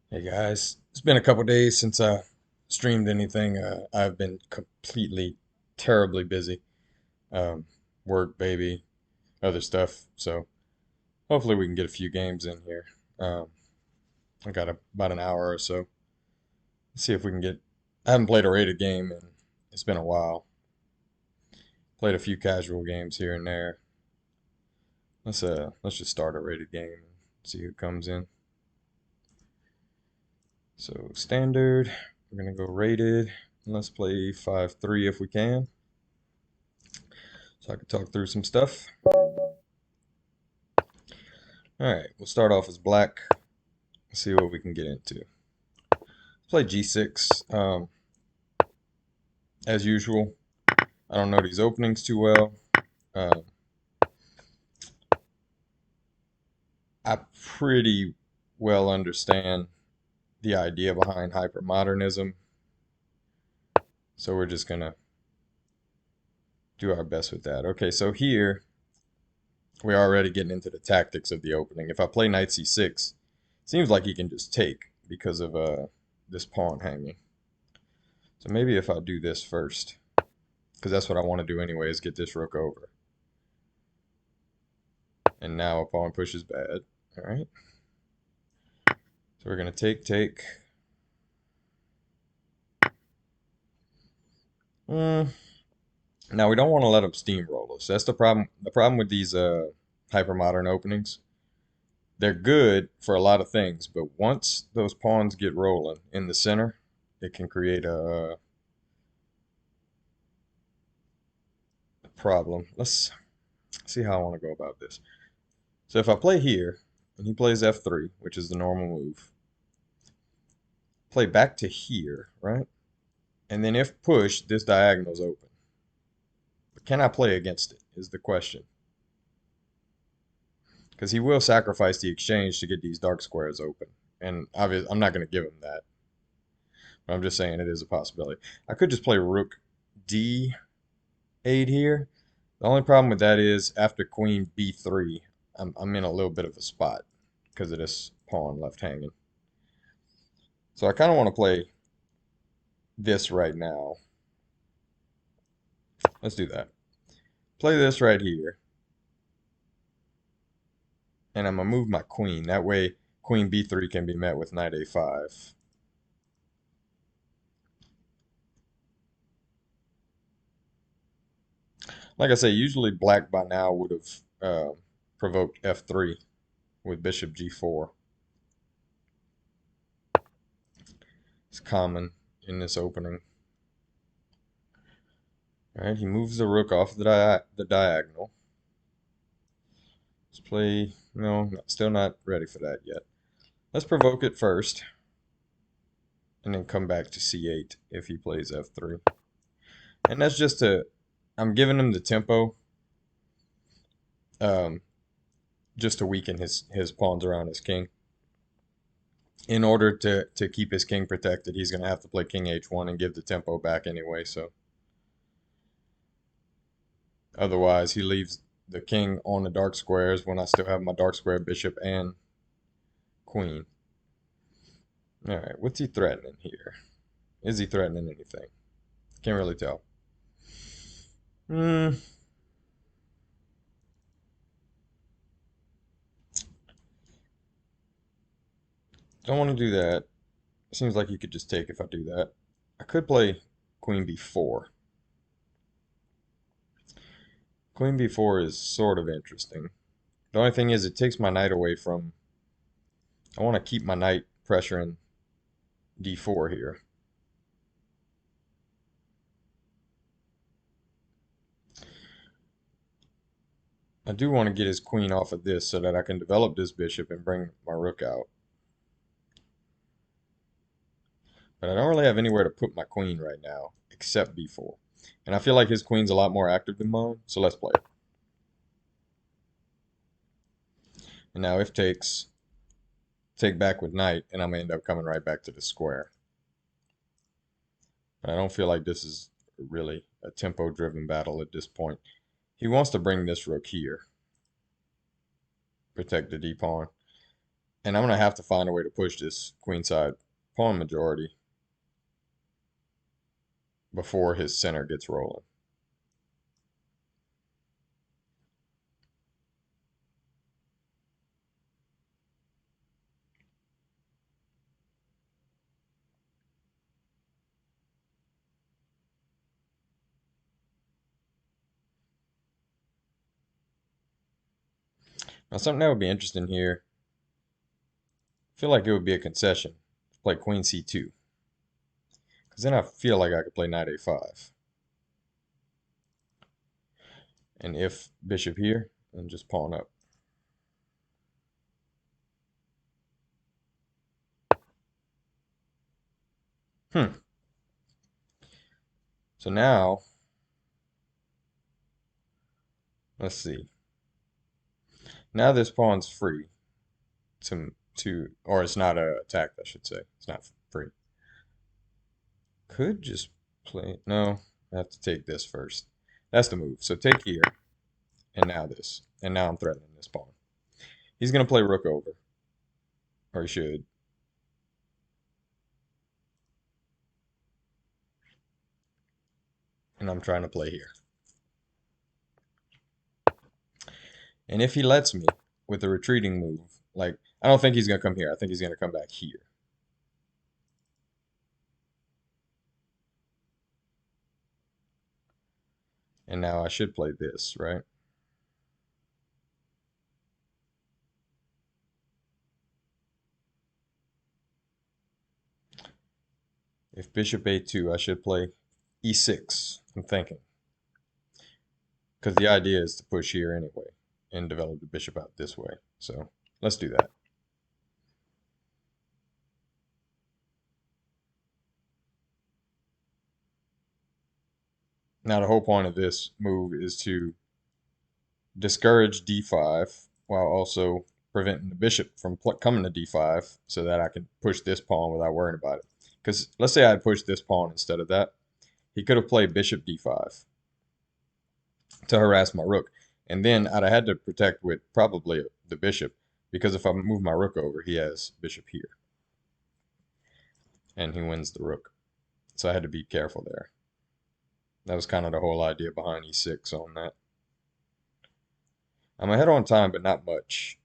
Hey guys, it's been a couple days since I streamed anything. I've been completely terribly busy. Um, Work, baby, other stuff. So hopefully we can get a few games in here. Um, I got about an hour or so. See if we can get. I haven't played a rated game and it's been a while. Played a few casual games here and there. Let's just start a rated game and see who comes in. So standard. We're gonna go rated. Let's play 5-3 if we can, so I can talk through some stuff. All right, we'll start off as black. Let's see what we can get into. Let's play G6. As usual, I don't know these openings too well. Um, I pretty well understand the idea behind hypermodernism, so we're just gonna do our best with that. Okay, so here we're already getting into the tactics of the opening. If I play knight c6, it seems like he can just take because of this pawn hanging. So maybe if I do this first, because that's what I want to do anyway, is get this rook over. And now a pawn push is bad. All right. So we're going to take. Mm. Now we don't want to let them steamroll us. That's the problem. The problem with these hypermodern openings, they're good for a lot of things, but once those pawns get rolling in the center, it can create a problem. Let's see how I want to go about this. So if I play here, and he plays f3, which is the normal move, play back to here, right? And then if pushed, this diagonal's open. But can I play against it, is the question. Because he will sacrifice the exchange to get these dark squares open. And obviously, I'm not going to give him that. But I'm just saying it is a possibility. I could just play rook d8 here. The only problem with that is after queen b3, I'm in a little bit of a spot because of this pawn left hanging. So I kind of want to play this right now. Let's do that. Play this right here. And I'm going to move my queen. That way, queen b3 can be met with knight a5. Like I say, usually black by now would have provoked f3 with bishop g4. It's common in this opening. All right, he moves the rook off the diagonal. Let's play. No, still not ready for that yet. Let's provoke it first, and then come back to c8 if he plays f3. And that's just I'm giving him the tempo, um, just to weaken his pawns around his king. In order to keep his king protected, he's going to have to play king h1 and give the tempo back anyway. So otherwise, he leaves the king on the dark squares when I still have my dark square bishop and queen. All right, what's he threatening here? Is he threatening anything? Can't really tell. Hmm. Don't want to do that. Seems like he could just take if I do that. I could play queen b4. Queen b4 is sort of interesting. The only thing is it takes my knight away from... I want to keep my knight pressuring d4 here. I do want to get his queen off of this so that I can develop this bishop and bring my rook out. But I don't really have anywhere to put my queen right now except b4. And I feel like his queen's a lot more active than mine, so let's play it. And now if takes, take back with knight, and I'm going to end up coming right back to the square. But I don't feel like this is really a tempo-driven battle at this point. He wants to bring this rook here, protect the d-pawn. And I'm going to have to find a way to push this queenside pawn majority before his center gets rolling. Now, something that would be interesting here, I feel like it would be a concession to play queen c2. Because then I feel like I could play knight a5. And if bishop here, then just pawn up. So now, let's see. Now this pawn's free or it's not attacked, I should say. It's not free. Could just play, no, I have to take this first. That's the move. So take here, and now this. And now I'm threatening this pawn. He's going to play rook over, or he should. And I'm trying to play here. And if he lets me with a retreating move, like, I don't think he's going to come here. I think he's going to come back here. And now I should play this, right? If bishop a2, I should play e6, I'm thinking. Because the idea is to push here anyway and develop the bishop out this way. So let's do that. Now the whole point of this move is to discourage d5 while also preventing the bishop from coming to d5 so that I can push this pawn without worrying about it. Because let's say I had pushed this pawn instead of that. He could have played bishop d5 to harass my rook. And then I'd have had to protect with probably the bishop, because if I move my rook over, he has bishop here. And he wins the rook. So I had to be careful there. That was kind of the whole idea behind e6 on that. I'm ahead on time, but not much.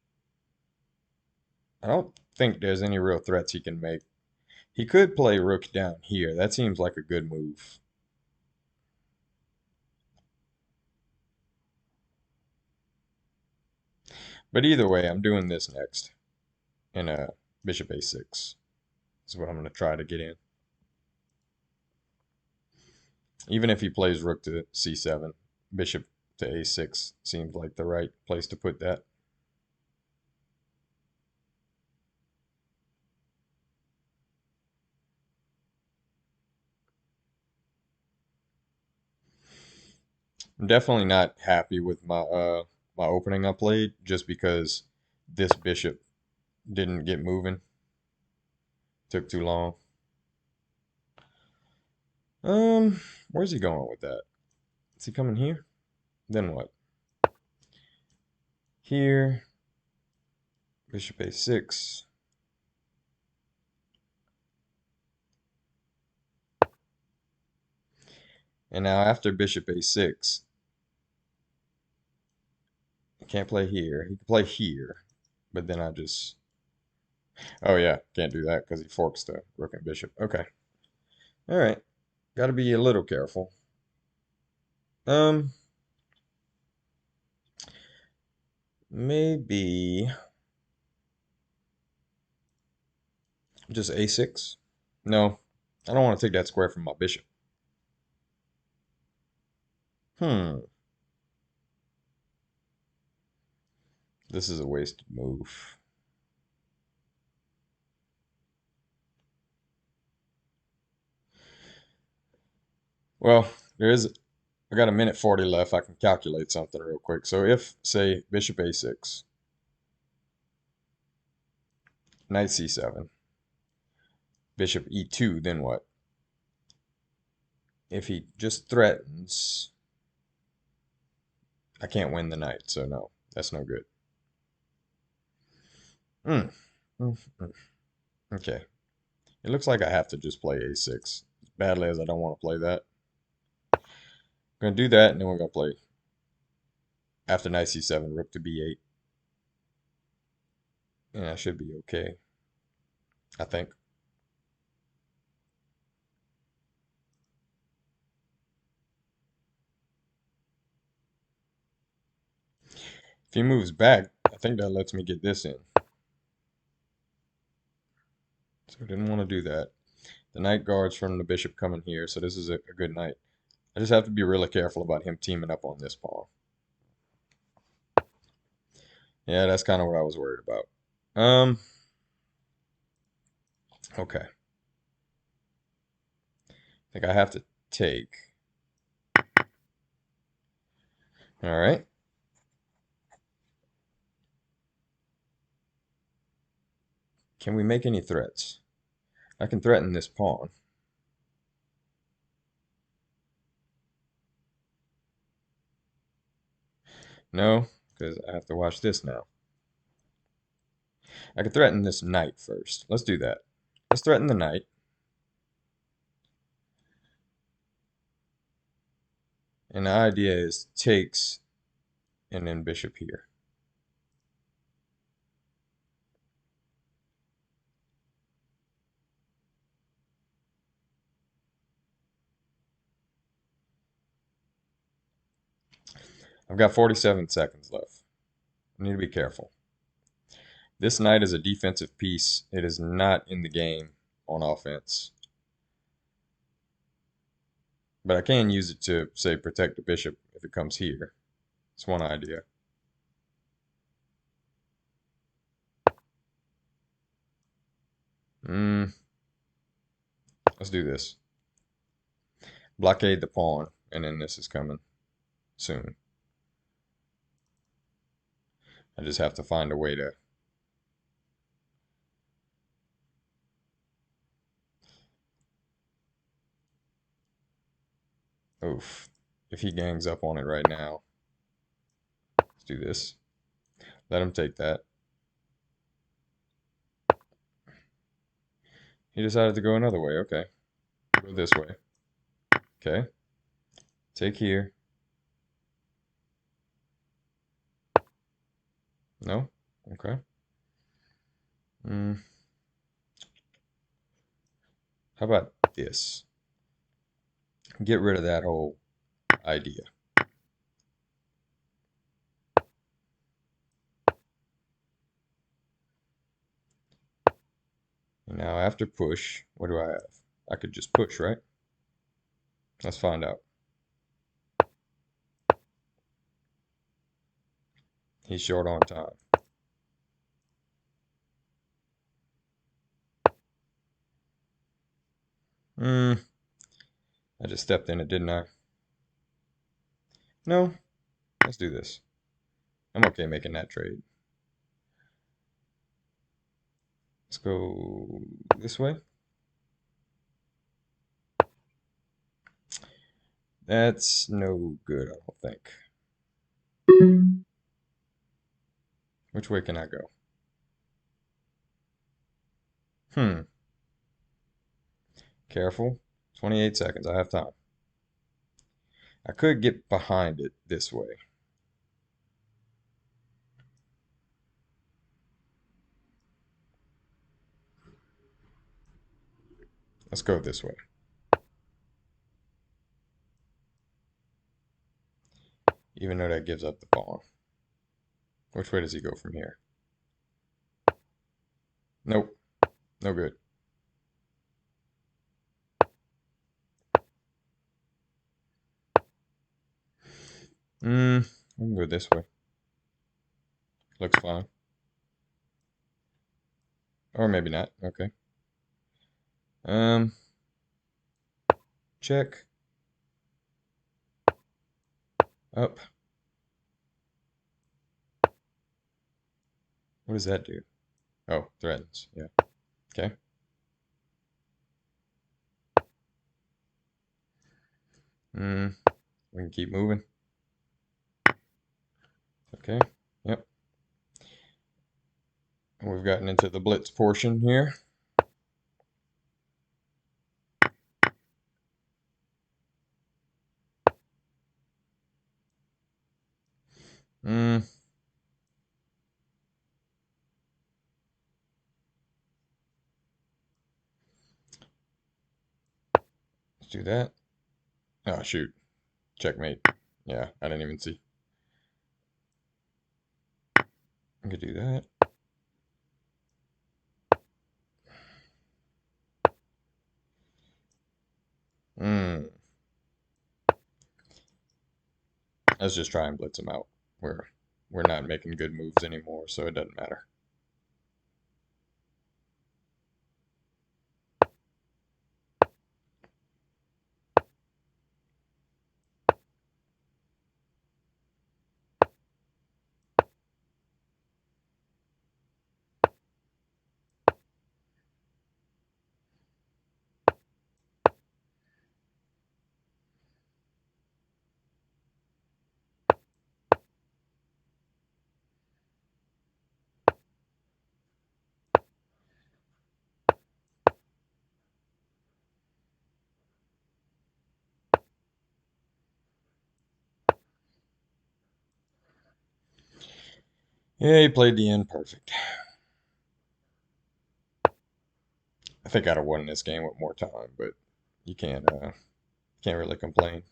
I don't think there's any real threats he can make. He could play rook down here. That seems like a good move. But either way, I'm doing this next. In a bishop a6. This is what I'm going to try to get in. Even if he plays rook to c7, bishop to a6 seems like the right place to put that. I'm definitely not happy with my opening I played, just because this bishop didn't get moving. Took too long. Where's he going with that? Is he coming here? Then what? Here. Bishop a6. And now after bishop a6, he can't play here. He can play here, but then I just... Oh yeah, can't do that because he forks the rook and bishop. Okay. All right. Got to be a little careful. Maybe just a6. No, I don't want to take that square from my bishop. This is a wasted move. Well, I got a minute 40 left. I can calculate something real quick. So if, say, bishop a6, knight c7, bishop e2, then what? If he just threatens, I can't win the knight, so no, that's no good. Okay. It looks like I have to just play a6. As badly as I don't want to play that. I'm going to do that, and then we're going to play after knight c7, rook to b8. And I should be okay, I think. If he moves back, I think that lets me get this in. So I didn't want to do that. The knight guards from the bishop coming here, so this is a good knight. I just have to be really careful about him teaming up on this pawn. Yeah, that's kind of what I was worried about. Okay. I think I have to take. All right. Can we make any threats? I can threaten this pawn. No, because I have to watch this now. I can threaten this knight first. Let's do that. Let's threaten the knight. And the idea is takes and then bishop here. I've got 47 seconds left. I need to be careful. This knight is a defensive piece. It is not in the game on offense. But I can use it to, say, protect the bishop if it comes here. It's one idea. Let's do this. Blockade the pawn, and then this is coming soon. I just have to find a way to... Oof. If he gangs up on it right now. Let's do this. Let him take that. He decided to go another way. Okay. Go this way. Okay. Take here. No? Okay. How about this? Get rid of that whole idea. And now after push, what do I have? I could just push, right? Let's find out. He's short on time. I just stepped in it, didn't I? No. Let's do this. I'm okay making that trade. Let's go this way. That's no good, I don't think. Which way can I go? Careful. 28 seconds. I have time. I could get behind it this way. Let's go this way. Even though that gives up the pawn. Which way does he go from here? Nope. No good. We can go this way. Looks fine. Or maybe not. Okay. Check. Up. What does that do? Oh, threatens. Yeah. Okay. We can keep moving. Okay. Yep. We've gotten into the blitz portion here. Let's do that. Oh, shoot. Checkmate. Yeah, I didn't even see. I could do that. Let's just try and blitz him out. We're not making good moves anymore, so it doesn't matter. Yeah, he played the end perfect. I think I'd have won this game with more time, but you can't really complain.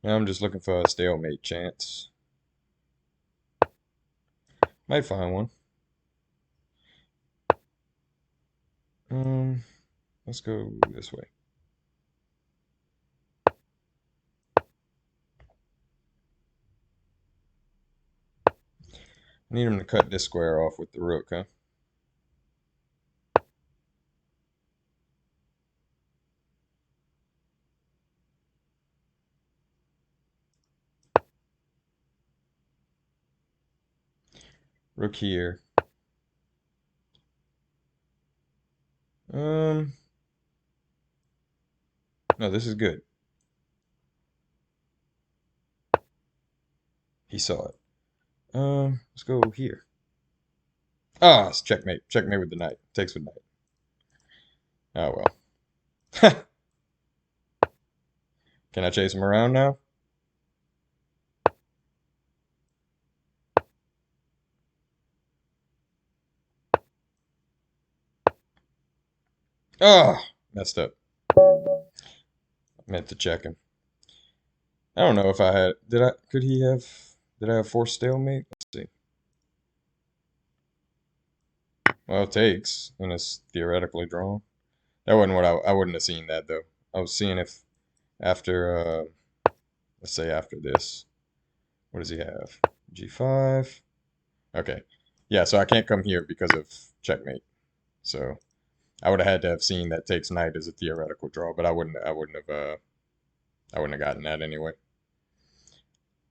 Now I'm just looking for a stalemate chance. Might find one. Let's go this way. I need him to cut this square off with the rook, huh? Rook here. No, this is good. He saw it. Let's go here. Ah, it's checkmate. Checkmate with the knight. Takes with knight. Oh well. Can I chase him around now? Ah, messed up. Meant to check him. I don't know if I had. Could he have? Did I have forced stalemate? Let's see. Well, it takes, and it's theoretically drawn. That wasn't what I wouldn't have seen that though. I was seeing if after, let's say after this, what does he have? G5. Okay. Yeah, so I can't come here because of checkmate. So I would have had to have seen that takes knight as a theoretical draw, but I wouldn't have gotten that anyway.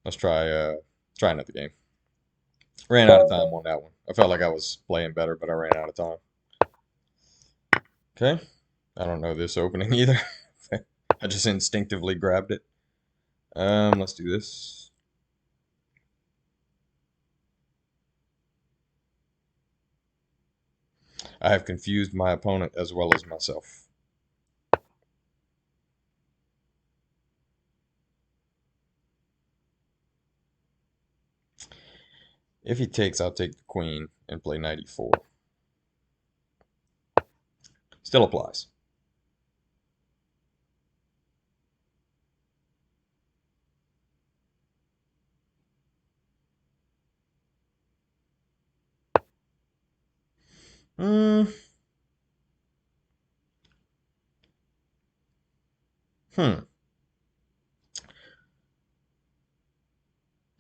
Let's try another game. Ran out of time on that one. I felt like I was playing better, but I ran out of time. Okay. I don't know this opening either. I just instinctively grabbed it. Let's do this. I have confused my opponent as well as myself. If he takes, I'll take the queen and play knight e4. Still applies. Hmm. Hmm.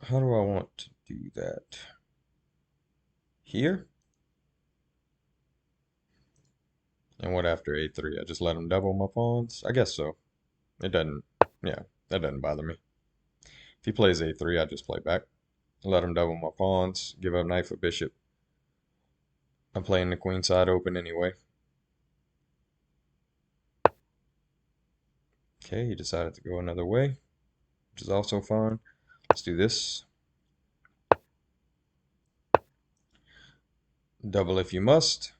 How do I want to do that? Here? And what after a3? I just let him double my pawns? I guess so. It doesn't, yeah, that doesn't bother me. If he plays a3, I just play back. Let him double my pawns, give up knight for bishop. I'm playing the queen side open anyway. Okay, he decided to go another way, which is also fine. Let's do this. Double if you must.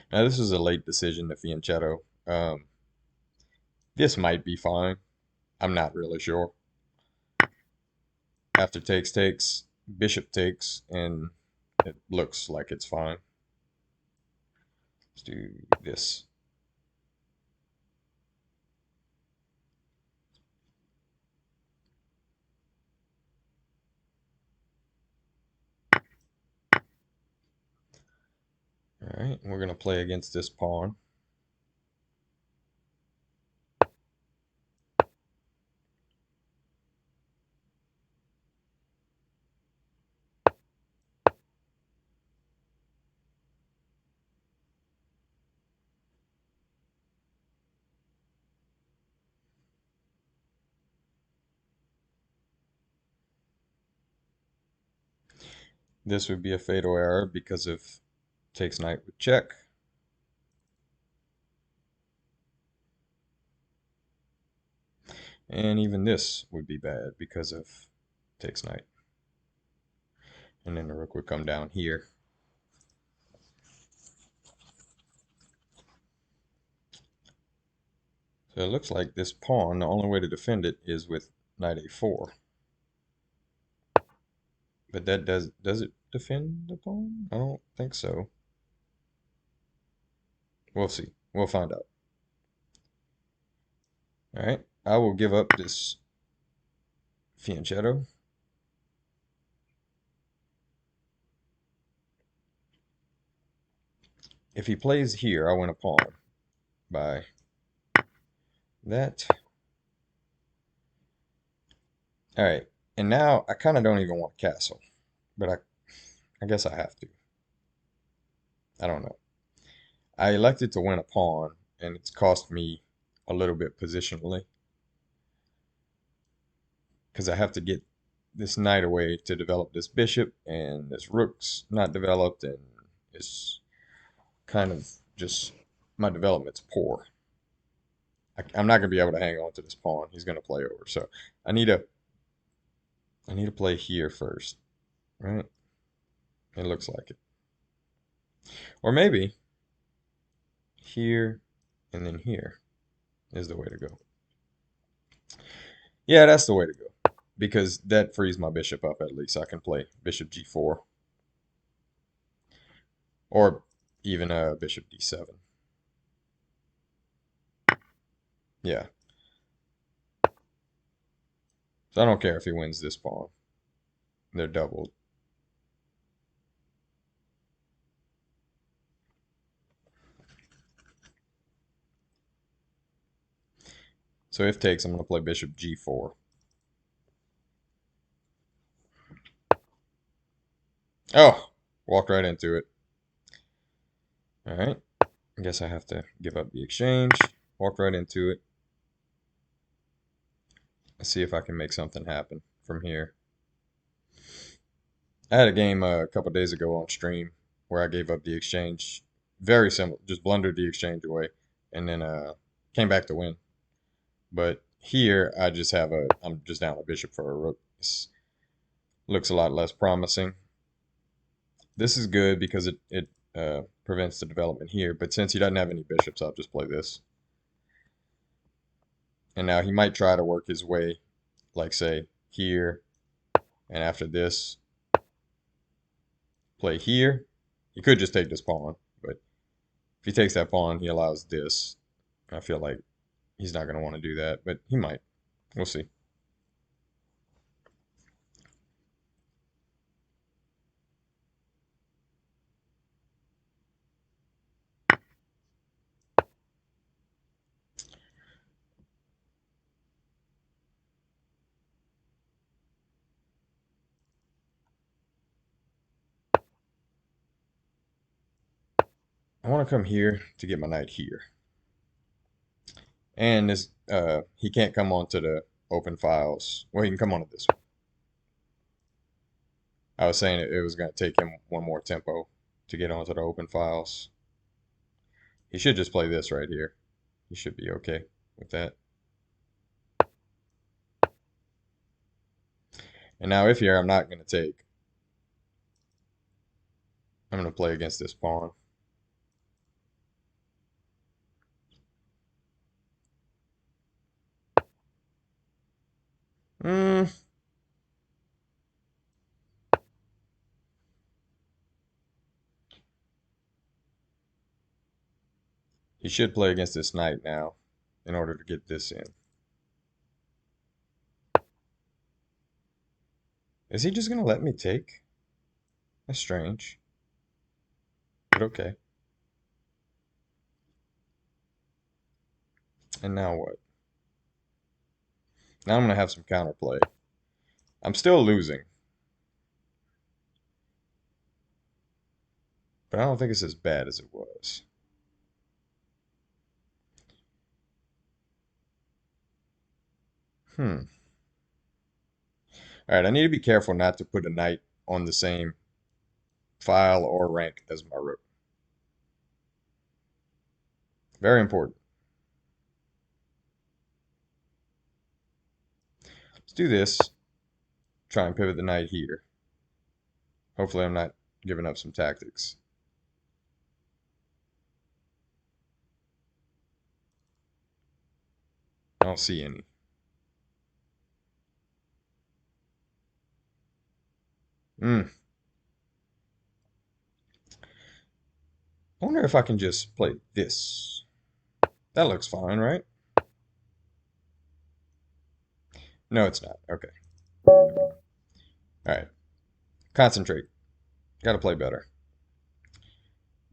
Now this was a late decision to fianchetto. This might be fine. I'm not really sure. After takes, bishop takes, and it looks like it's fine. Let's do this. All right, we're going to play against this pawn. This would be a fatal error because of takes knight with check. And even this would be bad because of takes knight. And then the rook would come down here. So it looks like this pawn, the only way to defend it is with knight a4. But that does it defend the pawn? I don't think so. We'll see. We'll find out. All right, I will give up this fianchetto. If he plays here, I win a pawn by that. All right, and now I kind of don't even want a castle, but I guess I have to. I don't know. I elected to win a pawn, and it's cost me a little bit positionally because I have to get this knight away to develop this bishop, and this rook's not developed, and it's kind of just my development's poor. I'm not gonna be able to hang on to this pawn. He's gonna play over, so I need to play here first, right? It looks like it, or maybe here and then here is the way to go. Yeah, that's the way to go because that frees my bishop up at least. I can play bishop g4 or even bishop d7. Yeah. So I don't care if he wins this pawn. They're doubled. So if takes, I'm going to play bishop g4. Oh, walked right into it. All right. I guess I have to give up the exchange. Walked right into it. Let's see if I can make something happen from here. I had a game a couple days ago on stream where I gave up the exchange. Very simple, just blundered the exchange away, and then came back to win. But here I just have I'm just down a bishop for a rook. This looks a lot less promising. This is good because it prevents the development here. But since he doesn't have any bishops, I'll just play this. And now he might try to work his way, like say here, and after this, play here. He could just take this pawn, but if he takes that pawn, he allows this. I feel like he's not going to want to do that, but he might. We'll see. I want to come here to get my knight here. And this he can't come onto the open files. Well, he can come onto this one. I was saying it was going to take him one more tempo to get onto the open files. He should just play this right here. He should be okay with that. And now if here, I'm not going to take. I'm going to play against this pawn. He should play against this knight now in order to get this in. Is he just going to let me take? That's strange. But okay. And now what? Now I'm going to have some counterplay. I'm still losing. But I don't think it's as bad as it was. Alright, I need to be careful not to put a knight on the same file or rank as my rook. Very important. Let's do this. Try and pivot the knight here. Hopefully I'm not giving up some tactics. I don't see any. I wonder if I can just play this. That looks fine, right? No, it's not. Okay. Alright. Concentrate. Gotta play better.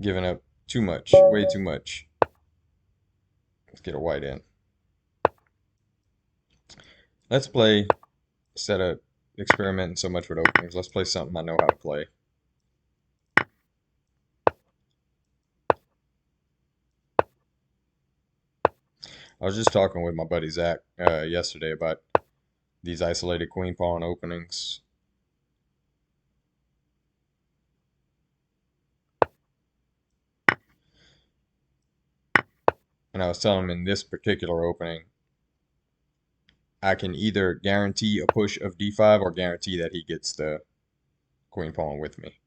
Giving up too much. Way too much. Let's get a white in. Let's play, instead of experimenting so much with openings, let's play something I know how to play. I was just talking with my buddy Zach yesterday about these isolated queen pawn openings. And I was telling him in this particular opening, I can either guarantee a push of d5 or guarantee that he gets the queen pawn with me.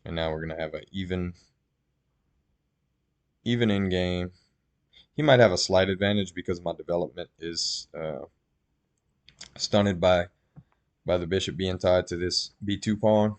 And now we're going to have an even in game. He might have a slight advantage because my development is stunted by the bishop being tied to this b2 pawn.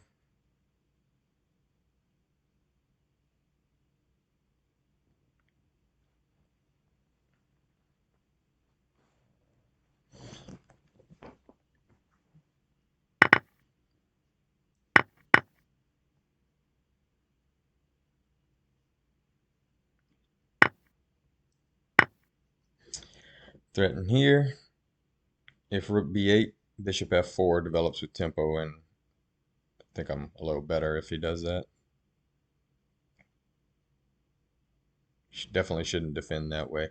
Threaten here. If rook b8, bishop f4 develops with tempo, and I think I'm a little better if he does that. Definitely shouldn't defend that way.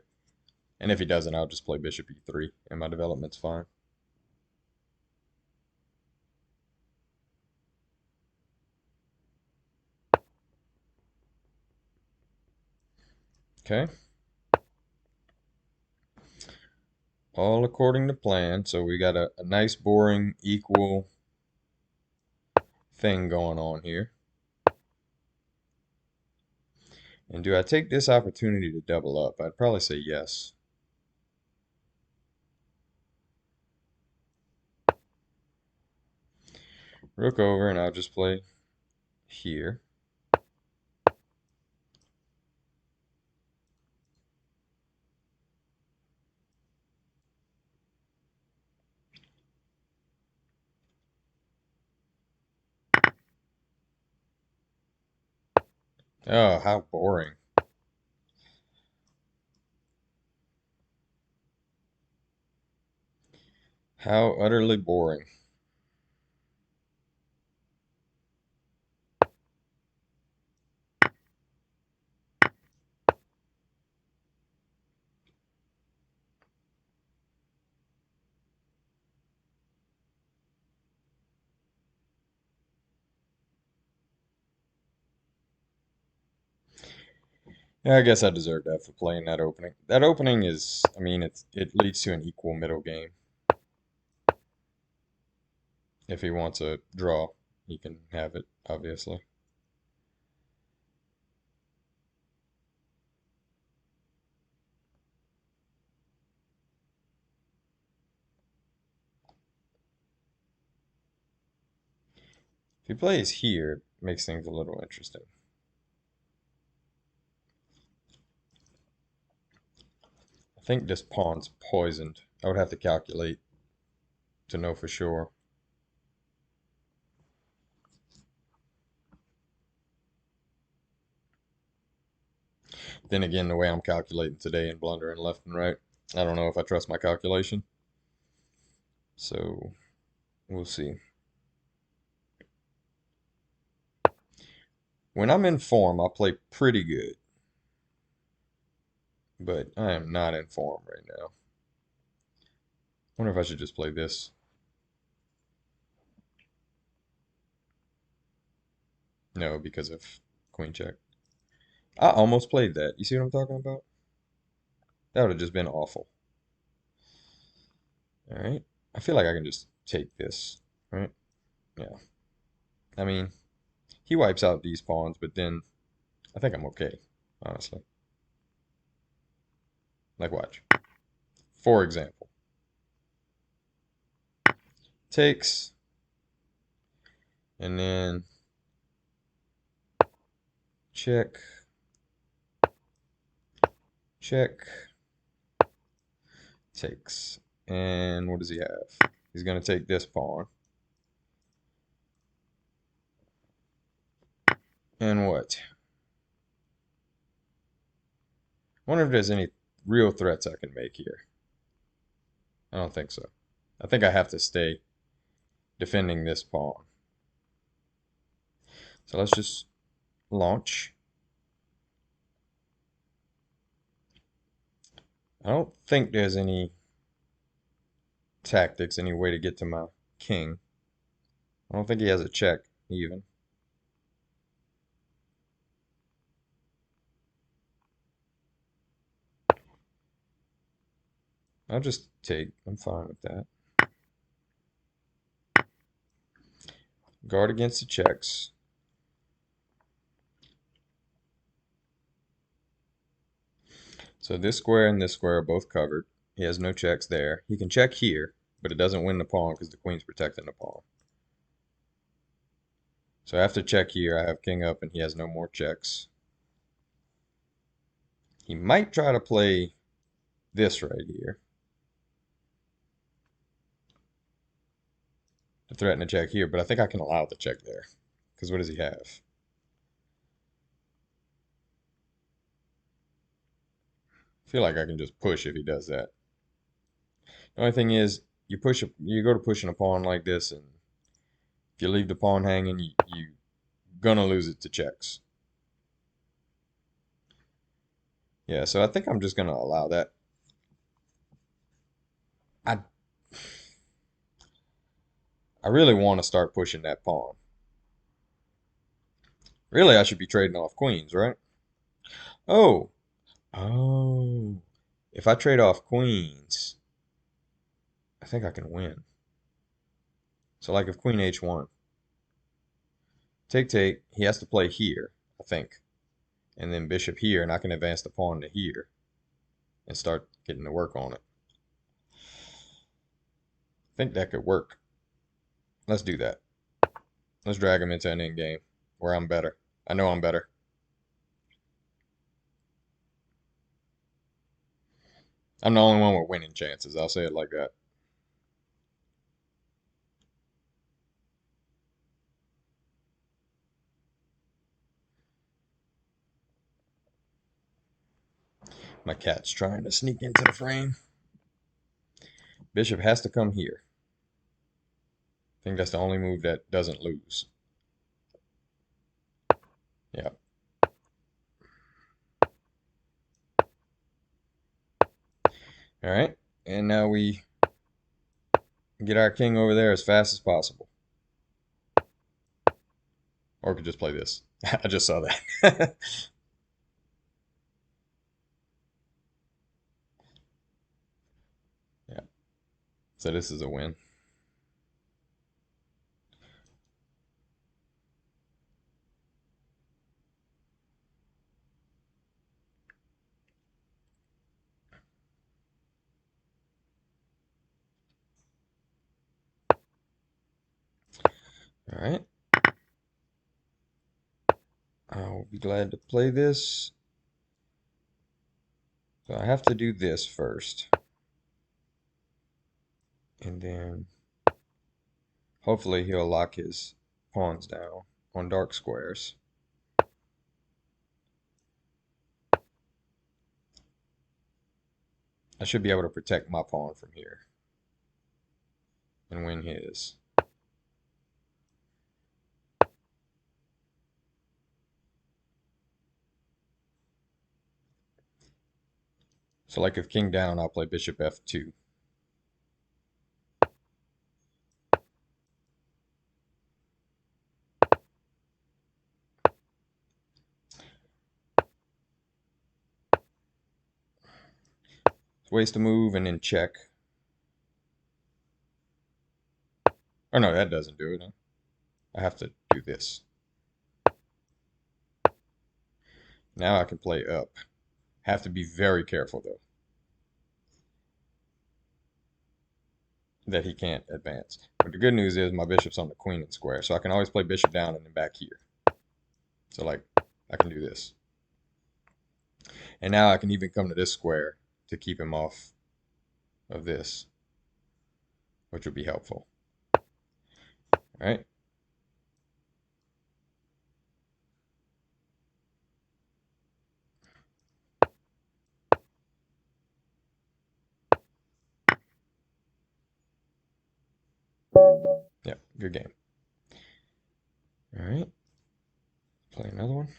And if he doesn't, I'll just play bishop e3, and my development's fine. Okay. All according to plan. So we got a nice, boring, equal thing going on here. And do I take this opportunity to double up? I'd probably say yes. Rook over, and I'll just play here. Oh, how boring. How utterly boring. Yeah, I guess I deserve that for playing that opening. That opening is, I mean, it leads to an equal middle game. If he wants a draw, he can have it, obviously. If he plays here, it makes things a little interesting. I think this pawn's poisoned. I would have to calculate to know for sure. Then again, the way I'm calculating today and blundering left and right, I don't know if I trust my calculation. So we'll see. When I'm in form, I play pretty good. But I am not in form right now. I wonder if I should just play this. No, because of queen check. I almost played that. You see what I'm talking about? That would have just been awful. All right. I feel like I can just take this, right? Yeah. I mean, he wipes out these pawns, but then I think I'm okay, honestly. Like, watch. For example, takes, and then check, check, takes. And what does he have? He's going to take this pawn. And what? I wonder if there's any real threats I can make here. I don't think so. I think I have to stay defending this pawn. So let's just launch. I don't think there's any tactics, any way to get to my king. I don't think he has a check, even. I'll just take. I'm fine with that. Guard against the checks. So this square and this square are both covered. He has no checks there. He can check here, but it doesn't win the pawn because the queen's protecting the pawn. So after check here, I have king up and he has no more checks. He might try to play this right here to threaten a check here, but I think I can allow the check there. Because what does he have? I feel like I can just push if he does that. The only thing is, you go to pushing a pawn like this, and if you leave the pawn hanging, you're gonna lose it to checks. Yeah, so I think I'm just gonna allow that. I I really want to start pushing that pawn. Really, I should be trading off queens, right? Oh, oh. If I trade off queens, I think I can win. So like if queen h1, take take, he has to play here, I think. And then bishop here, and I can advance the pawn to here and start getting to work on it. I think that could work. Let's do that. Let's drag him into an endgame where I'm better. I know I'm better. I'm the only one with winning chances. I'll say it like that. My cat's trying to sneak into the frame. Bishop has to come here. I think that's the only move that doesn't lose. Yeah. All right. And now we get our king over there as fast as possible. Or we could just play this. I just saw that. So this is a win. All right. I'll be glad to play this. So I have to do this first. And then hopefully he'll lock his pawns down on dark squares. I should be able to protect my pawn from here and win his. So like if king down, I'll play bishop f2. Waste a move and then check. Oh no, that doesn't do it. Huh? I have to do this. Now I can play up. Have to be very careful though that he can't advance. But the good news is my bishop's on the queen and square, so I can always play bishop down and then back here. So like I can do this. And now I can even come to this square to keep him off of this, which would be helpful. All right. Yeah, good game. All right. Play another one.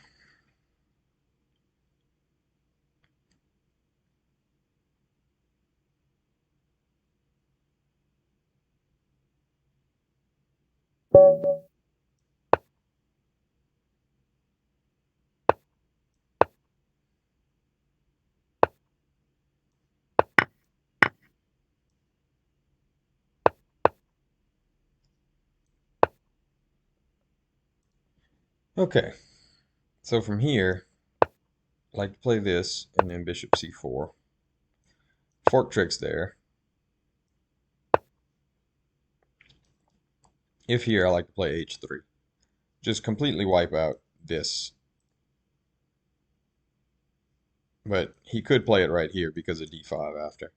Okay. So from here, I like to play this and then bishop c4. Fork tricks there. If here, I like to play h3. Just completely wipe out this. But he could play it right here because of d5 after.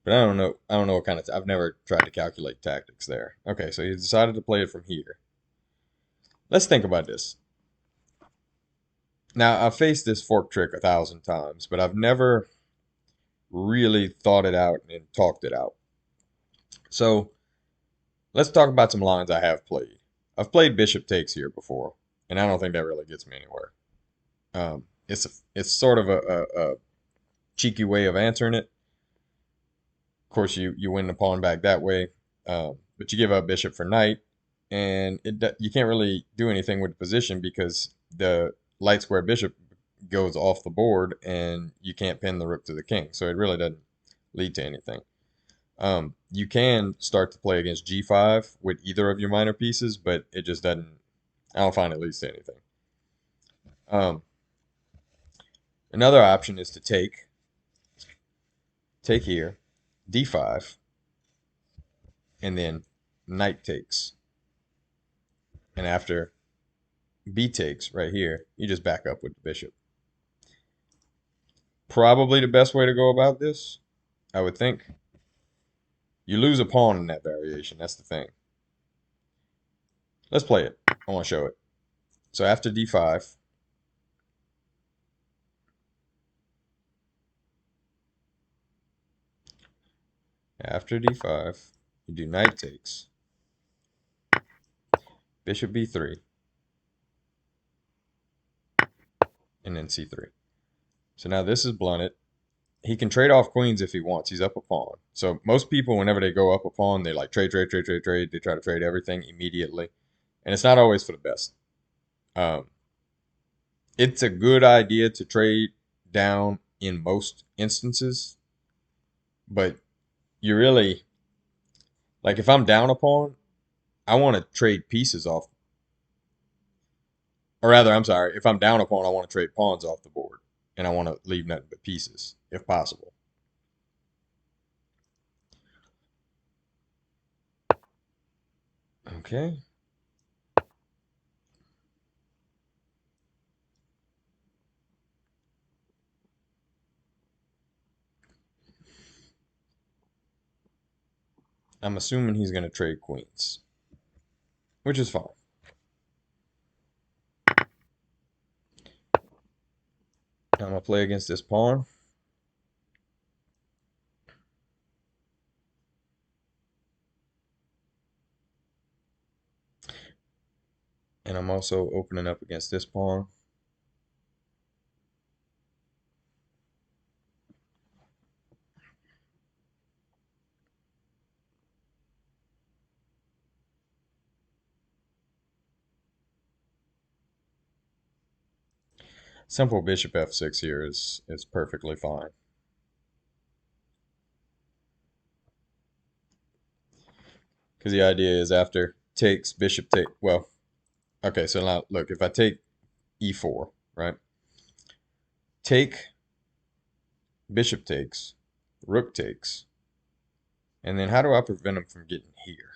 But I don't know. I don't know what kind of. I've never tried to calculate tactics there. Okay, so he decided to play it from here. Let's think about this. Now I've faced this fork trick 1,000 times, but I've never really thought it out and talked it out. So let's talk about some lines I have played. I've played bishop takes here before, and I don't think that really gets me anywhere. It's sort of a cheeky way of answering it. Of course, you win the pawn back that way, but you give up bishop for knight, and you can't really do anything with the position because the light square bishop goes off the board, and you can't pin the rook to the king. So it really doesn't lead to anything. You can start to play against g5 with either of your minor pieces, but it just doesn't. I don't find it leads to anything. Another option is to take here, d5, and then knight takes. And after b takes right here, you just back up with the bishop. Probably the best way to go about this, I would think. You lose a pawn in that variation. That's the thing. Let's play it. I want to show it. So after d5, you do knight takes, bishop b3, and then c3. So now this is blunted. He can trade off queens if he wants. He's up a pawn. So most people, whenever they go up a pawn, they like trade. They try to trade everything immediately. And it's not always for the best. It's a good idea to trade down in most instances, but you really Like if I'm down a pawn, I want to trade pieces off, or rather, I'm sorry, if I'm down a pawn, I want to trade pawns off the board, and I want to leave nothing but pieces if possible. Okay. I'm assuming he's going to trade queens, which is fine. I'm going to play against this pawn. And I'm also opening up against this pawn. Simple bishop f6 here is perfectly fine. Because the idea is after takes, bishop take, well, okay, so now look, if I take e4, right? Take, bishop takes, rook takes, and then how do I prevent him from getting here?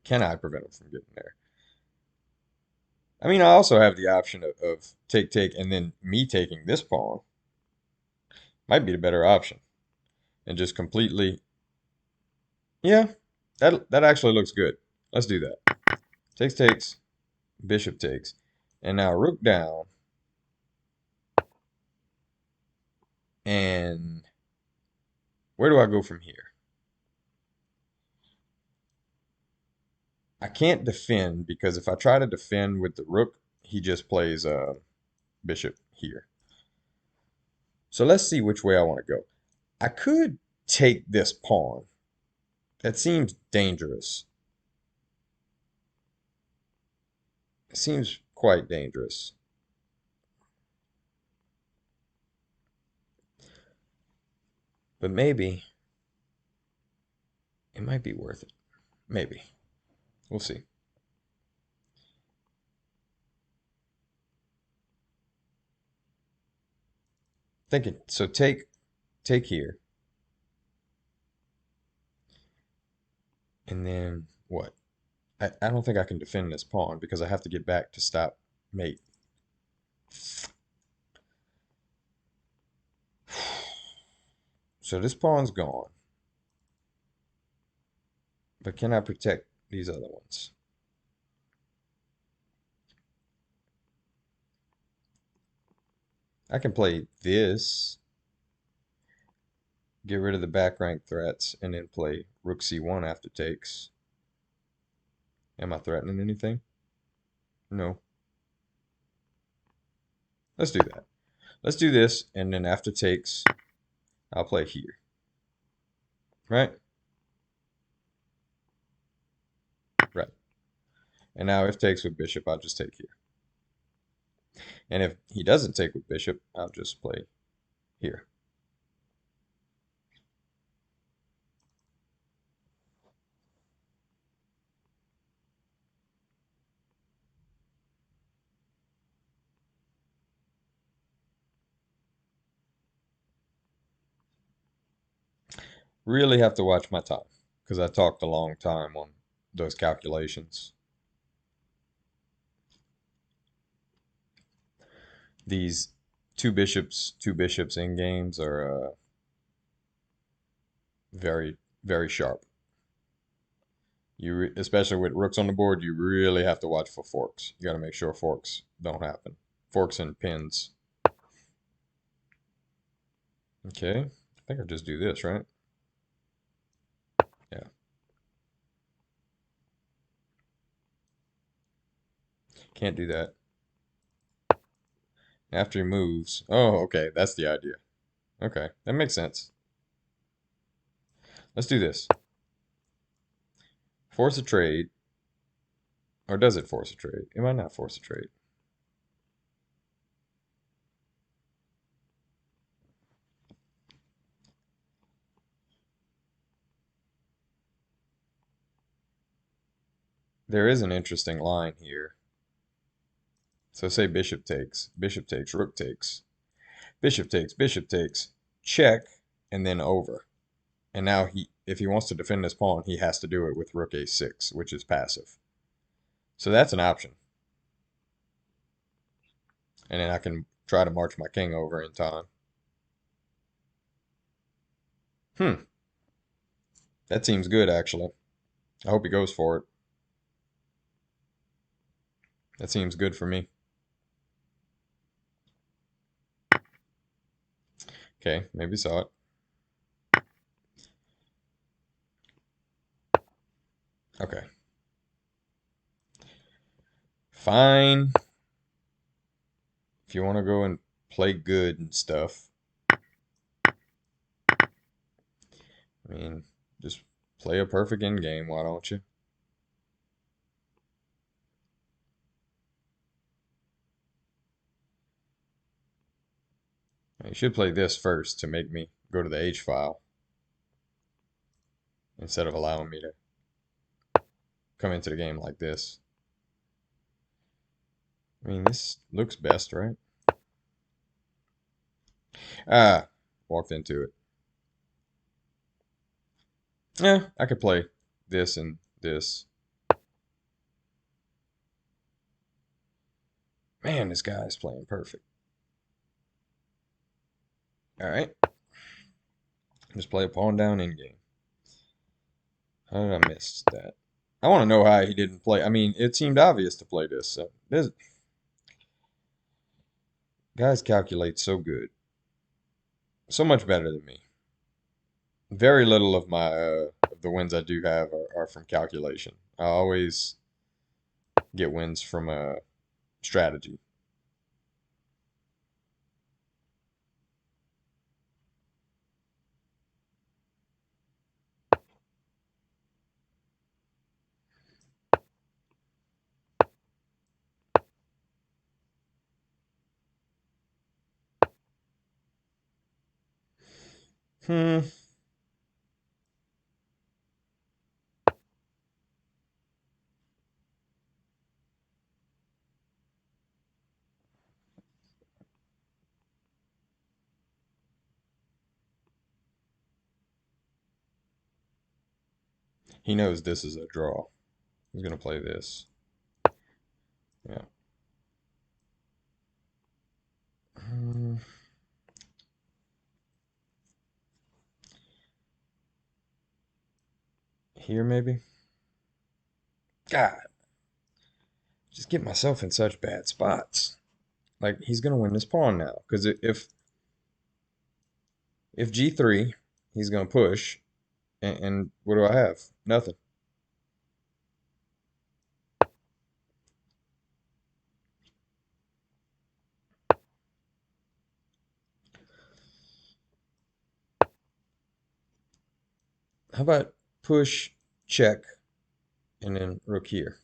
Can I prevent him from getting there? I mean, I also have the option of take, and then me taking this pawn might be the better option. And just completely, yeah, that actually looks good. Let's do that. Takes, bishop takes. And now rook down. And where do I go from here? I can't defend because if I try to defend with the rook, he just plays bishop here. So let's see which way I want to go. I could take this pawn. That seems dangerous. It seems quite dangerous. But maybe it might be worth it. Maybe. We'll see. Thinking. So take here. And then what? I don't think I can defend this pawn because I have to get back to stop mate. So this pawn's gone. But can I protect these other ones? I can play this, get rid of the back rank threats, and then play rook c1 after takes. Am I threatening anything? No. Let's do that. Let's do this, and then after takes, I'll play here. Right? Right. And now if takes with bishop, I'll just take here. And if he doesn't take with bishop, I'll just play here. Really have to watch my time because I talked a long time on those calculations. These two bishops in games are very, very sharp. Especially with rooks on the board, you really have to watch for forks. You got to make sure forks don't happen. Forks and pins. Okay, I think I'll just do this, right? Yeah. Can't do that. After he moves. Oh, okay, that's the idea. Okay, that makes sense. Let's do this. Force a trade. Or does it force a trade? It might not force a trade. there is an interesting line here. So say bishop takes, rook takes, bishop takes, check, and then over. And now if he wants to defend his pawn, he has to do it with rook a6, which is passive. So that's an option. And then I can try to march my king over in time. That seems good, actually. I hope he goes for it. That seems good for me. Okay, maybe saw it. Okay. Fine. If you want to go and play good and stuff. I mean, just play a perfect endgame, why don't you? You should play this first to make me go to the H file instead of allowing me to come into the game like this. I mean, this looks best, right? Ah, walked into it. Yeah, I could play this and this. Man, this guy is playing perfect. All right. Just play a pawn down in game. How did I miss that? I want to know how he didn't play. I mean, it seemed obvious to play this. So this guys calculate so good, so much better than me. Very little of my of the wins I do have are from calculation. I always get wins from strategy. Hmm. He knows this is a draw. He's gonna play this. Yeah. Here maybe. God, just get myself in such bad spots. Like he's gonna win this pawn now because if g3, he's gonna push, and what do I have? Nothing. How about push, check, and then rook here?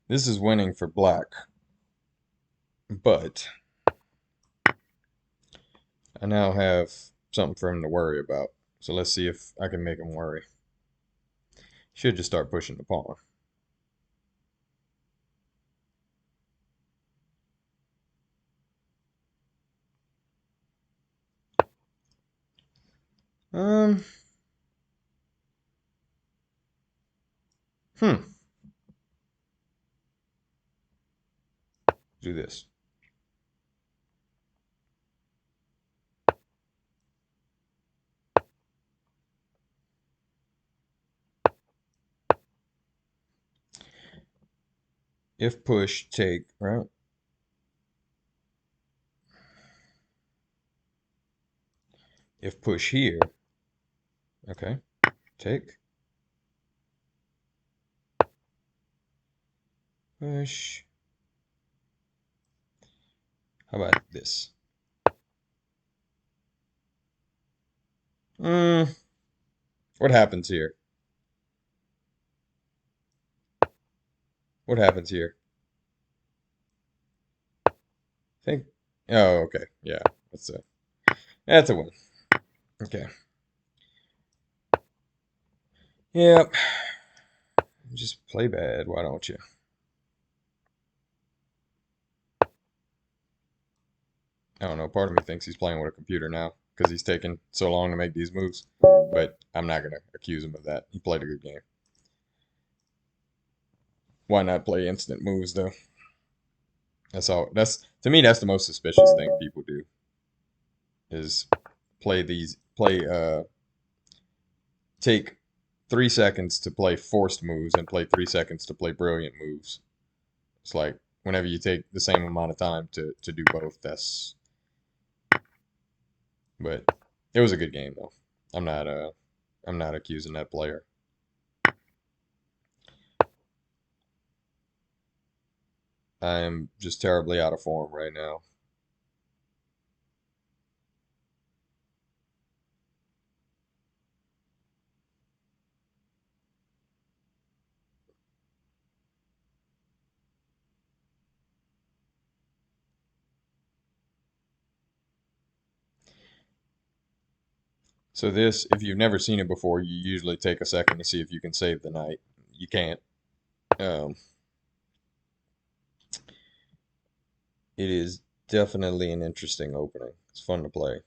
This is winning for black, but I now have something for him to worry about. So let's see if I can make him worry. Should just start pushing the pawn. Um, hmm. Do this. If push, take, right? If push here, okay, take, push, How about this? Hmm. What happens here? What happens here? I think. Oh, okay. Yeah, that's a win. Okay. Yep. Just play bad. Why don't you? I don't know. Part of me thinks he's playing with a computer now because he's taking so long to make these moves. But I'm not gonna accuse him of that. He played a good game. Why not play instant moves though? That's all. That's to me. That's the most suspicious thing people do is take 3 seconds to play forced moves and play 3 seconds to play brilliant moves. It's like whenever you take the same amount of time to do both. But it was a good game though. I'm not uh I'm not accusing that player. I am just terribly out of form right now. So this, if you've never seen it before, you usually take a second to see if you can save the knight. You can't. Um, it is definitely an interesting opening. It's fun to play.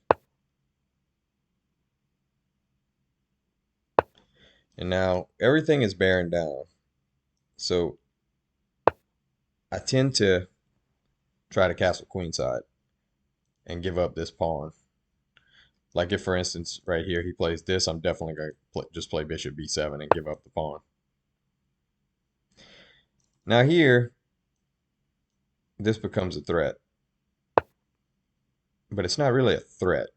And now everything is bearing down. So I tend to try to castle queenside and give up this pawn. Like if, for instance, right here he plays this, I'm definitely going to just play bishop b7 and give up the pawn. Now here, this becomes a threat. But it's not really a threat.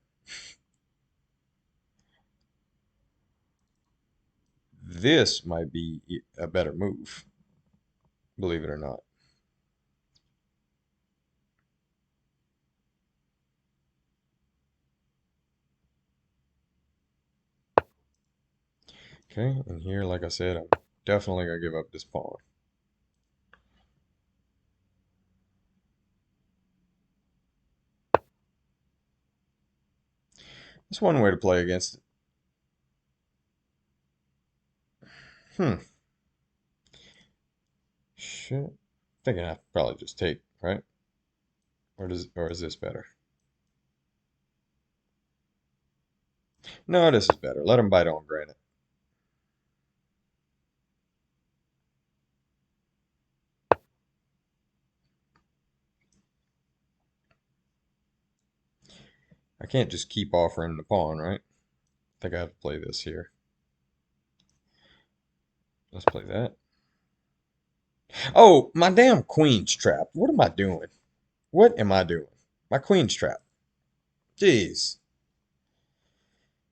This might be a better move, believe it or not. Okay, and here, like I said, I'm definitely going to give up this pawn. That's one way to play against it. Hmm. Shit. Thinking I probably just take, right? Or is this better? No, this is better. Let him bite on granite. I can't just keep offering the pawn, right? I think I have to play this here. Let's play that. Oh, my damn queen's trapped. What am I doing? What am I doing? My queen's trapped. Jeez.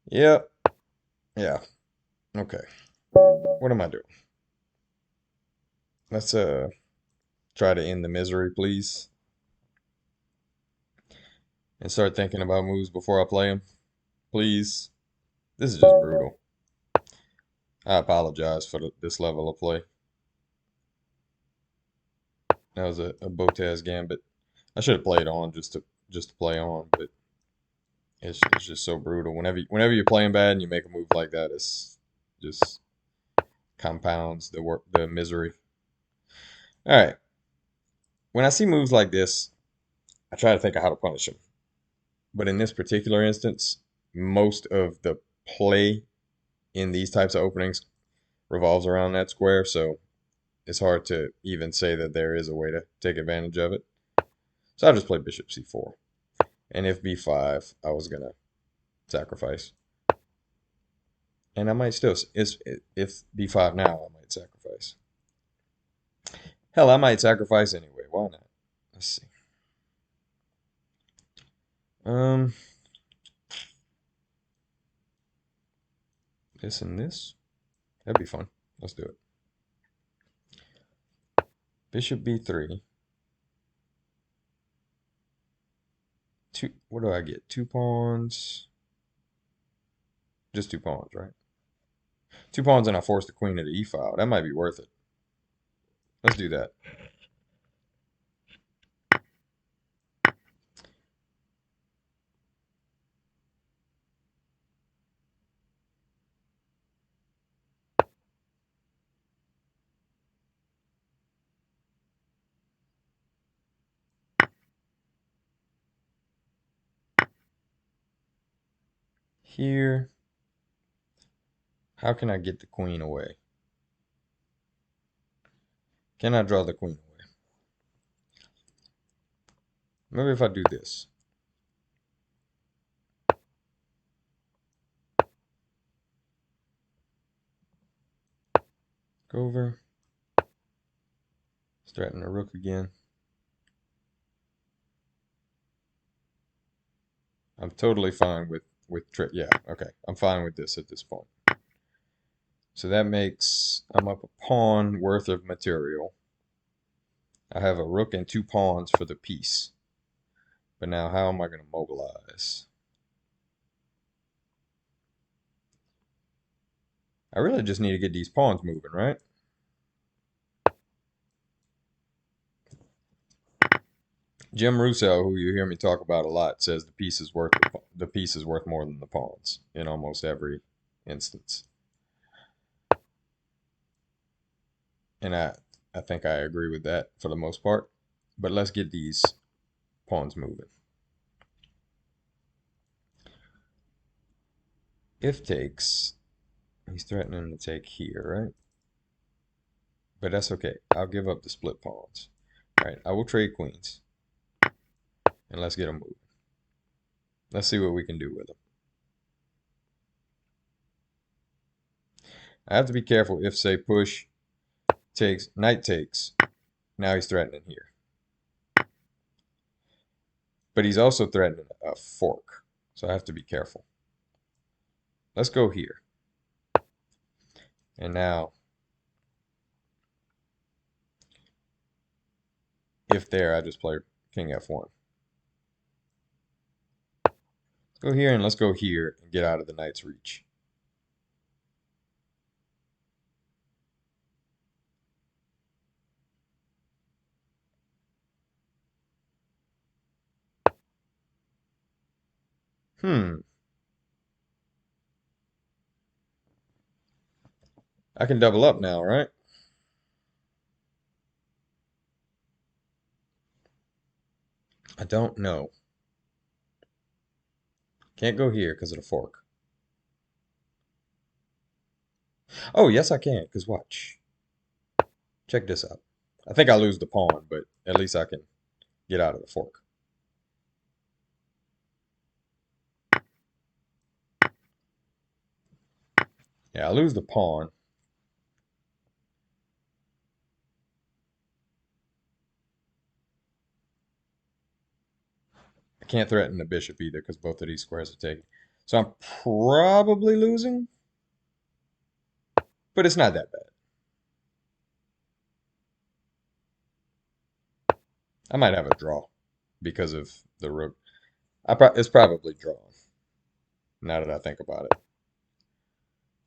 Yep. Yeah. Okay. What am I doing? Let's try to end the misery, please, and start thinking about moves before I play them, please. This is just brutal. I apologize for this level of play. That was a Botez gambit. I should have played on just to play on, but it's just so brutal. Whenever you're playing bad and you make a move like that, it's just compounds the misery. All right. When I see moves like this, I try to think of how to punish them. But in this particular instance, most of the play in these types of openings revolves around that square, so it's hard to even say that there is a way to take advantage of it. So I'll just play bishop c4. And if b5, I was going to sacrifice. And I might still, if b5 now, I might sacrifice. Hell, I might sacrifice anyway. Why not? Let's see. Um, this and this. That'd be fun. Let's do it. Bishop b3. Two, what do I get? 2 pawns. Just 2 pawns, right? 2 pawns and I force the queen to the e-file. That might be worth it. Let's do that. Here, how can I get the queen away? Can I draw the queen away? Maybe if I do this. Go over. Threaten the rook again. I'm totally fine with yeah, okay. I'm fine with this at this point. So that makes, I'm up a pawn worth of material. I have a rook and 2 pawns for the piece. But now how am I going to mobilize? I really just need to get these pawns moving, right? Jim Russo, who you hear me talk about a lot, says the piece is worth more than the pawns in almost every instance. And I think I agree with that for the most part. But let's get these pawns moving. If takes, he's threatening to take here, right? But that's okay. I'll give up the split pawns. All right, I will trade queens. And let's get them moving. Let's see what we can do with them. I have to be careful if, say, push takes, knight takes. Now he's threatening here. But he's also threatening a fork. So I have to be careful. Let's go here. And now, if there, I just play king f1. Let's go here and let's go here and get out of the knight's reach. I can double up now, right? I don't know. Can't go here because of the fork. Oh, yes I can, because watch. Check this out. I think I lose the pawn, but at least I can get out of the fork. Yeah, I lose the pawn. I can't threaten the bishop either because both of these squares are taken. So I'm probably losing, but it's not that bad. I might have a draw because of the rook. It's probably drawn, now that I think about it.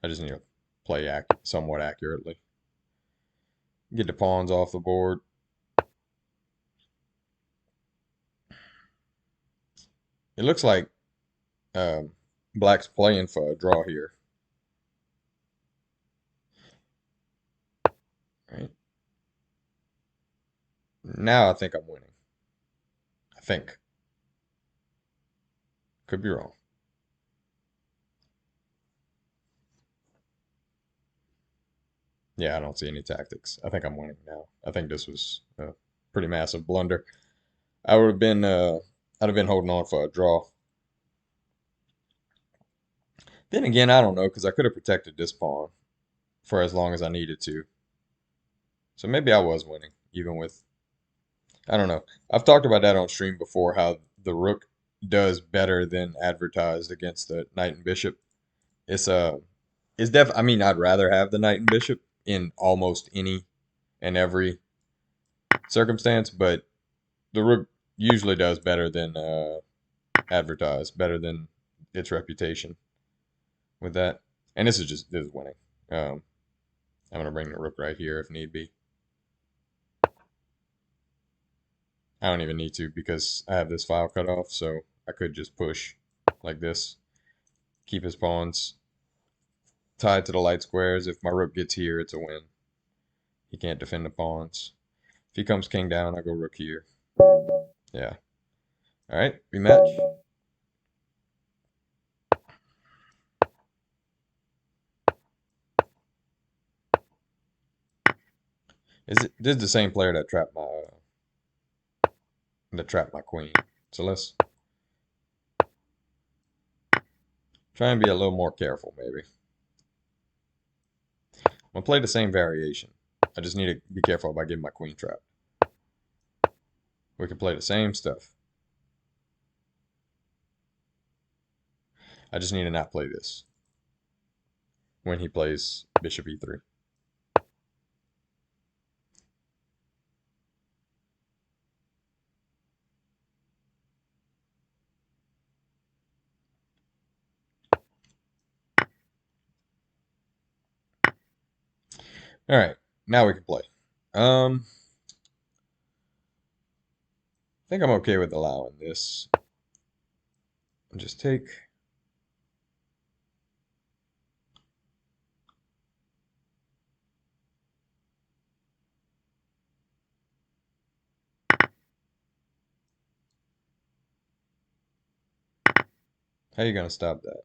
I just need to play somewhat accurately. Get the pawns off the board. It looks like Black's playing for a draw here. Right. Now I think I'm winning. I think. Could be wrong. Yeah, I don't see any tactics. I think I'm winning now. I think this was a pretty massive blunder. I would have been I'd have been holding on for a draw. Then again, I don't know, because I could have protected this pawn for as long as I needed to. So maybe I was winning, even with, I don't know. I've talked about that on stream before, how the rook does better than advertised against the knight and bishop. I mean, I'd rather have the knight and bishop in almost any and every circumstance, but the rook usually does better than advertised, better than its reputation with that. And this is winning. Um, I'm gonna bring the rook right here if need be. I don't even need to because I have this file cut off, so I could just push like this, keep his pawns tied to the light squares. If my rook gets here, it's a win. He can't defend the pawns. If he comes king down, I go rook here. Yeah. All right, rematch. This is the same player that trapped my queen. So let's try and be a little more careful, maybe. I'm gonna play the same variation. I just need to be careful about getting my queen trapped. We can play the same stuff. I just need to not play this when he plays bishop e3. All right, now we can play. I think I'm okay with allowing this. Just take. How are you gonna stop that?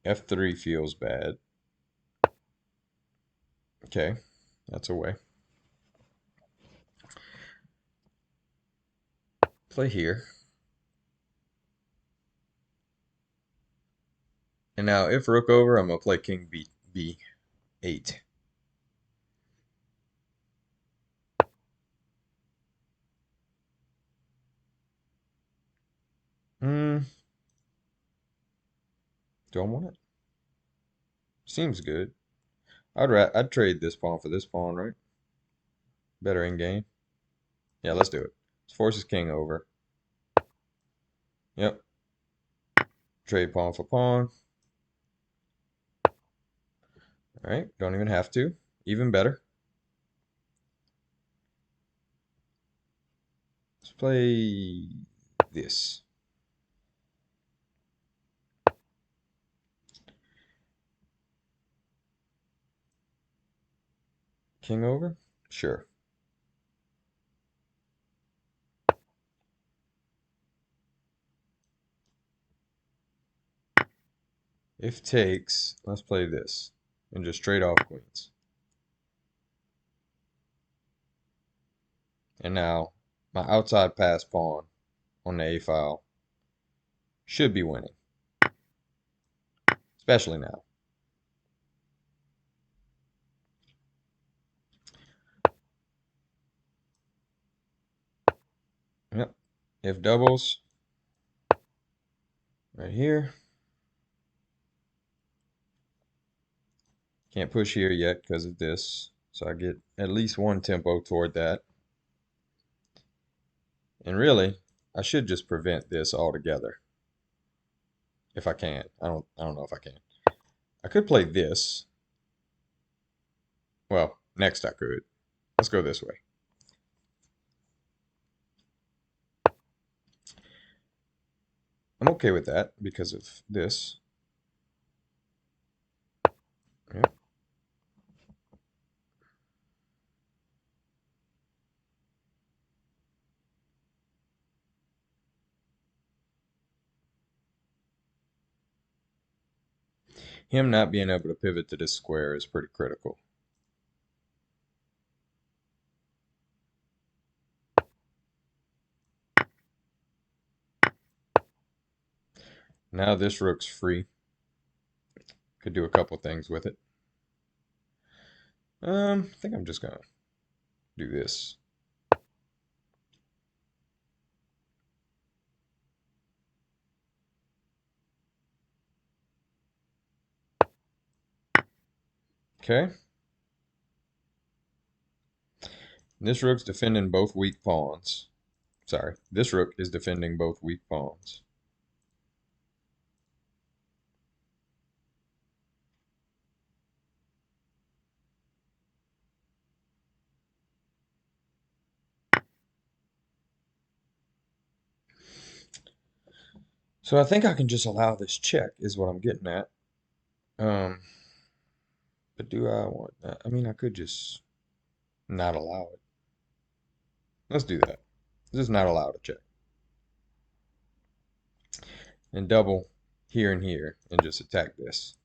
F3 feels bad. Okay, that's a way. Play here. And now if rook over, I'm gonna play king b8. Hmm. Do I want it? Seems good. I'd trade this pawn for this pawn, right? Better in game. Yeah, let's do it. Let's force his king over. Yep. Trade pawn for pawn. All right. Don't even have to. Even better. Let's play this. King over? Sure. If takes, let's play this. And just trade off queens. And now, my outside pass pawn on the A file should be winning. Especially now. Yep. If doubles, right here. Can't push here yet because of this. So I get at least one tempo toward that. And really, I should just prevent this altogether. If I can. I don't know if I can. I could play this. Well, next I could. Let's go this way. I'm okay with that because of this. Yep. Him not being able to pivot to this square is pretty critical. Now this rook's free. Could do a couple things with it. I think I'm just gonna do this. Okay. This rook's defending both weak pawns. sorry, this rook is defending both weak pawns. So I think I can just allow this check, is what I'm getting at. Um, but do I want that? I mean, I could just not allow it. Let's do that. Just not allow to check. And double here and here and just attack this.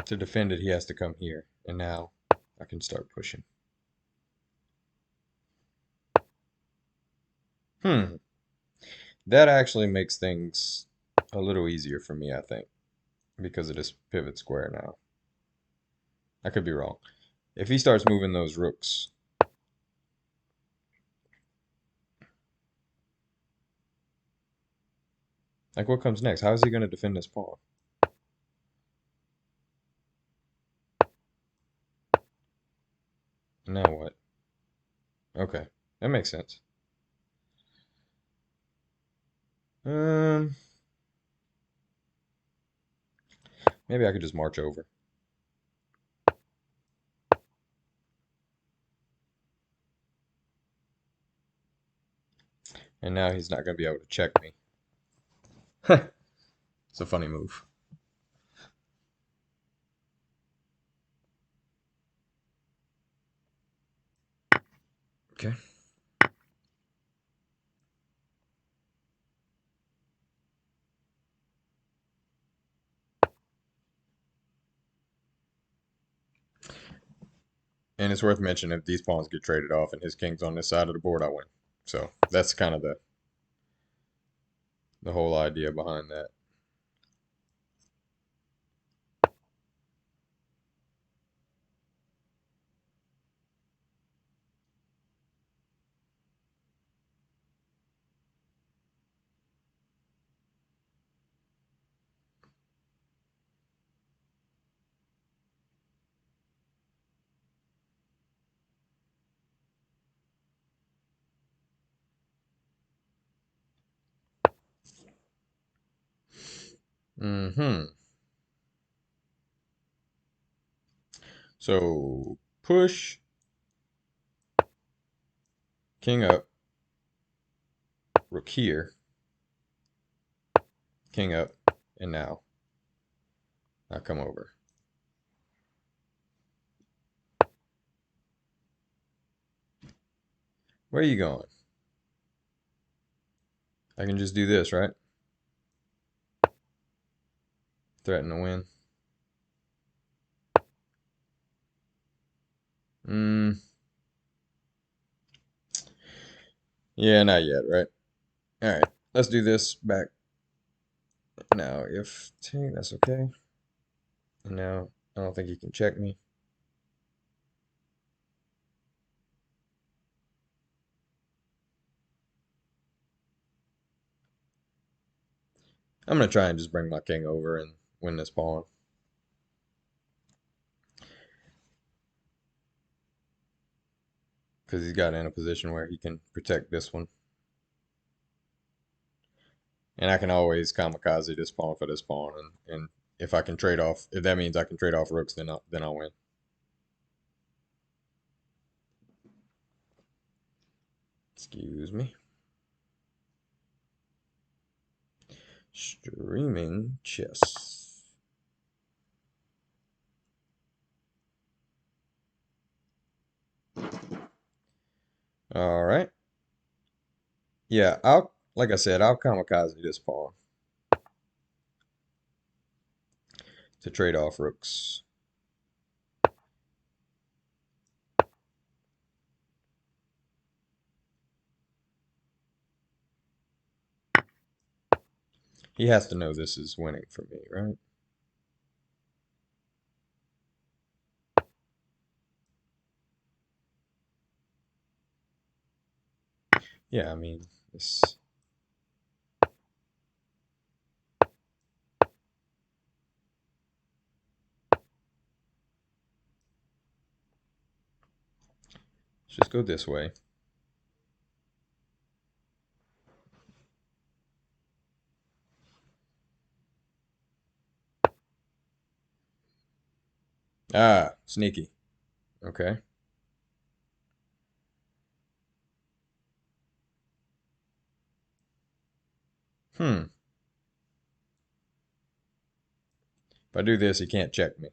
To defend it, he has to come here. And now I can start pushing. That actually makes things a little easier for me, I think, because of this pivot square now. I could be wrong. If he starts moving those rooks, like what comes next? How is he going to defend this pawn? Now what? Okay, that makes sense. Um, Maybe I could just march over. And now he's not going to be able to check me. It's a funny move. Okay. And it's worth mentioning if these pawns get traded off and his king's on this side of the board, I win. So that's kind of the whole idea behind that. Mm-hmm. So push, king up, rook here, king up, and now I come over. Where are you going? I can just do this, right? Threaten to win. Yeah, not yet, right? All right, let's do this back. Now, if take, that's okay. And now, I don't think he can check me. I'm going to try and just bring my king over and win this pawn. Because he's got in a position where he can protect this one. And I can always kamikaze this pawn for this pawn. And if I can trade off, if that means I can trade off rooks, then I'll win. Excuse me. Streaming chess. All right. Yeah, like I said, I'll kamikaze this pawn to trade off rooks. He has to know this is winning for me, right? Yeah, I mean, this. Let's just go this way. Ah, sneaky. Okay. Hmm. If I do this, he can't check me.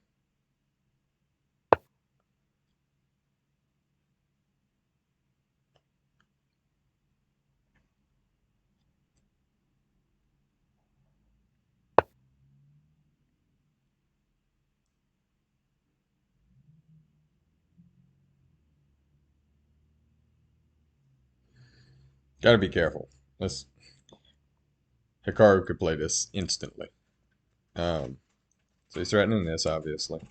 Gotta be careful. This Hikaru could play this instantly. Um, so he's threatening this, obviously.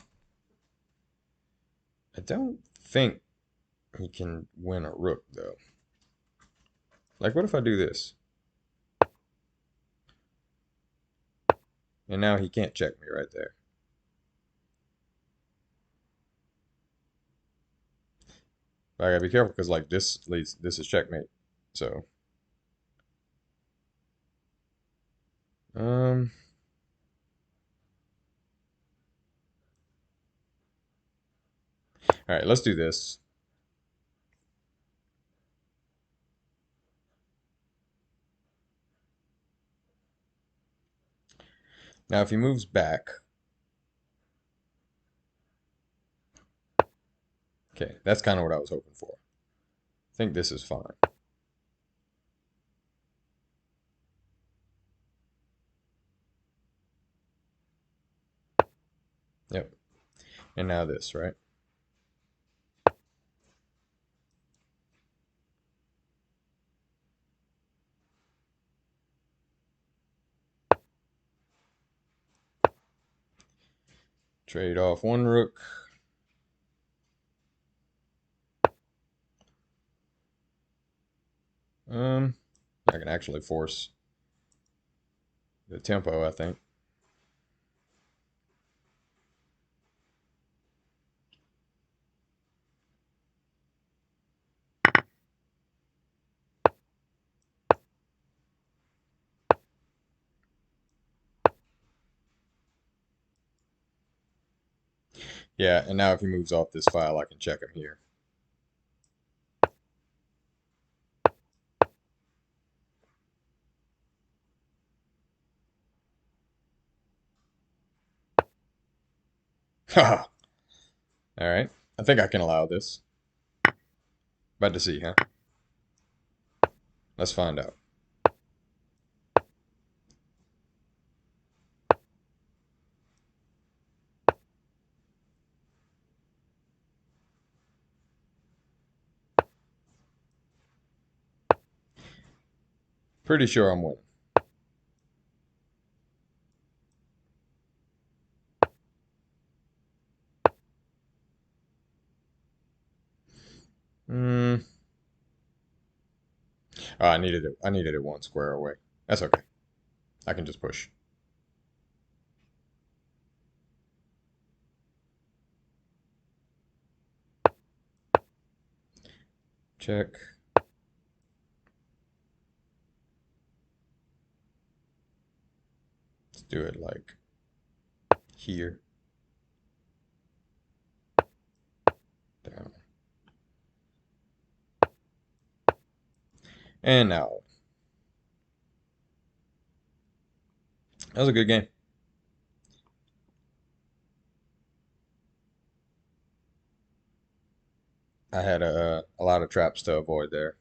I don't think he can win a rook, though. Like, what if I do this? And now he can't check me right there. But I gotta be careful because, like, this leads. This is checkmate. So, um, all right, let's do this. Now, if he moves back, okay, that's kind of what I was hoping for. I think this is fine. Yep. And now this, right? Trade off one rook. I can actually force the tempo, I think. Yeah, and now if he moves off this file, I can check him here. Haha. All right. I think I can allow this. About to see, huh? Let's find out. Pretty sure I'm winning. Hmm. Oh, I needed it. I needed it one square away. That's okay. I can just push. Check. Let's do it like here. Down. And now. That was a good game. I had a lot of traps to avoid there.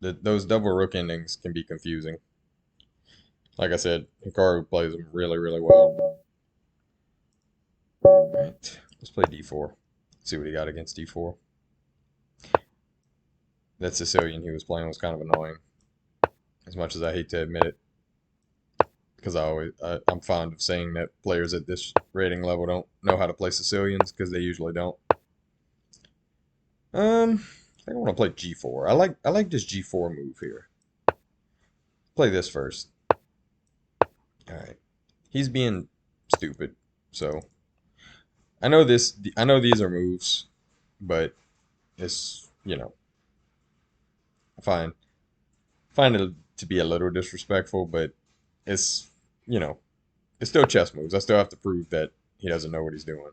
Those double rook endings can be confusing. Like I said, Hikaru plays them really, really well. All right, let's play d4. See what he got against d4. That Sicilian he was playing was kind of annoying, as much as I hate to admit it, because I'm fond of saying that players at this rating level don't know how to play Sicilians because they usually don't. Um, I think I want to play g4. I like this g4 move here. Play this first. All right. He's being stupid. So I know this. I know these are moves, but it's fine. Find it to be a little disrespectful, but it's you know it's still chess moves. I still have to prove that he doesn't know what he's doing.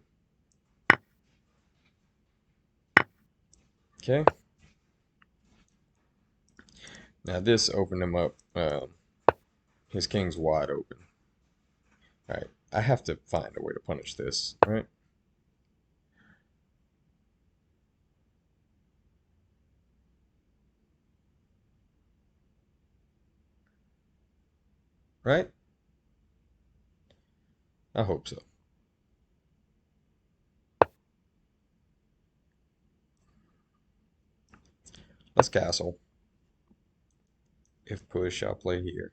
Okay. Now this opened him up. His king's wide open. All right. I have to find a way to punish this. Right. Right. I hope so. Let's castle. If push, I'll play here.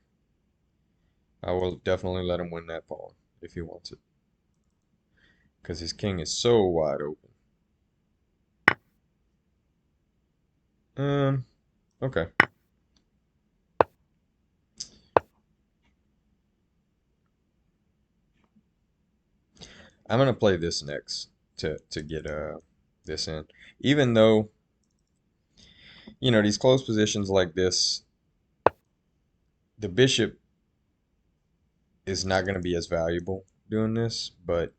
I will definitely let him win that pawn if he wants it. Because his king is so wide open. Okay. I'm gonna play this next to get this in. Even though, these close positions like this, the bishop is not gonna be as valuable doing this, but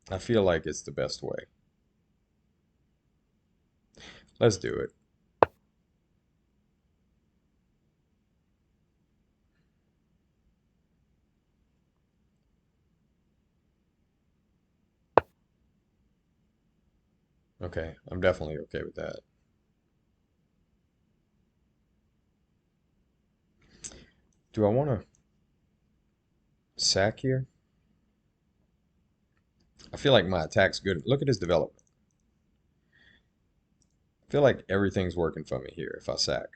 I feel like it's the best way. Let's do it. Okay, I'm definitely okay with that. Do I want to sack here? I feel like my attack's good. Look at his development. I feel like everything's working for me here if I sack.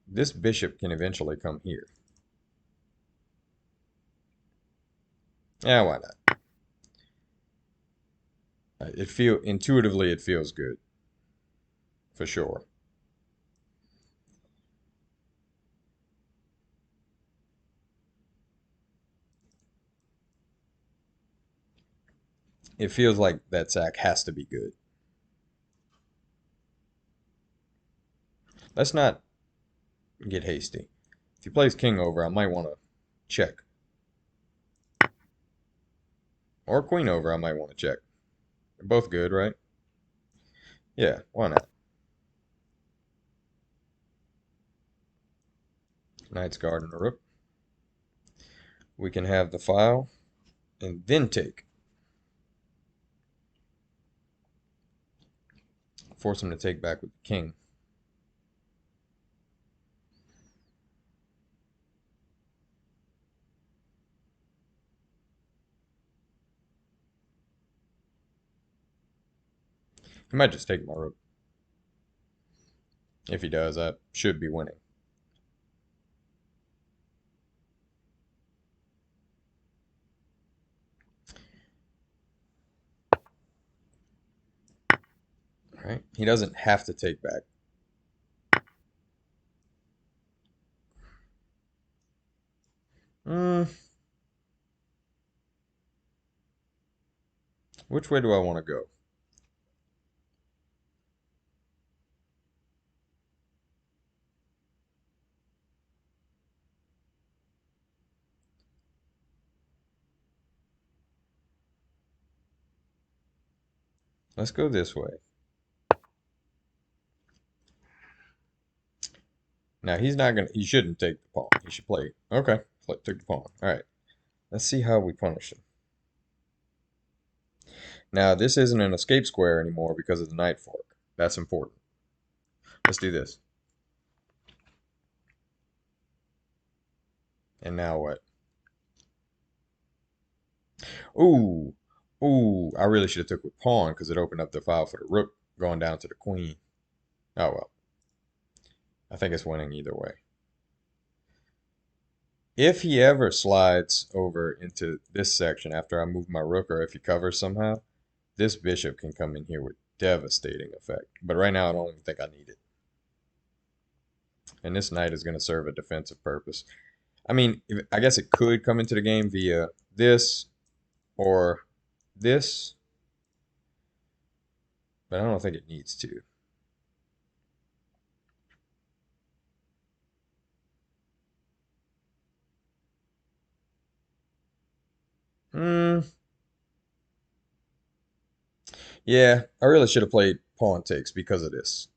This bishop can eventually come here. Yeah, why not? Intuitively it feels good for sure. It feels like that sack has to be good. Let's not get hasty. If he plays king over, I might want to check. Or queen over, I might want to check. They're both good, right? Yeah, why not? Knight's guard and a rook. We can have the file and then take. Force him to take back with the king. He might just take my rook. If he does, I should be winning. All right? He doesn't have to take back. Hmm. Which way do I want to go? Let's go this way. Now he shouldn't take the pawn. He should play. Okay, took the pawn. All right, let's see how we punish him. Now this isn't an escape square anymore because of the knight fork. That's important. Let's do this. And now what? Ooh, ooh, I really should have took with pawn because it opened up the file for the rook going down to the queen. Oh well, I think it's winning either way. If he ever slides over into this section after I move my rook, or if he covers somehow, this bishop can come in here with devastating effect. But right now, I don't even think I need it. And this knight is going to serve a defensive purpose. I mean, I guess it could come into the game via this or this, but I don't think it needs to. Hmm. Yeah, I really should have played pawn takes because of this.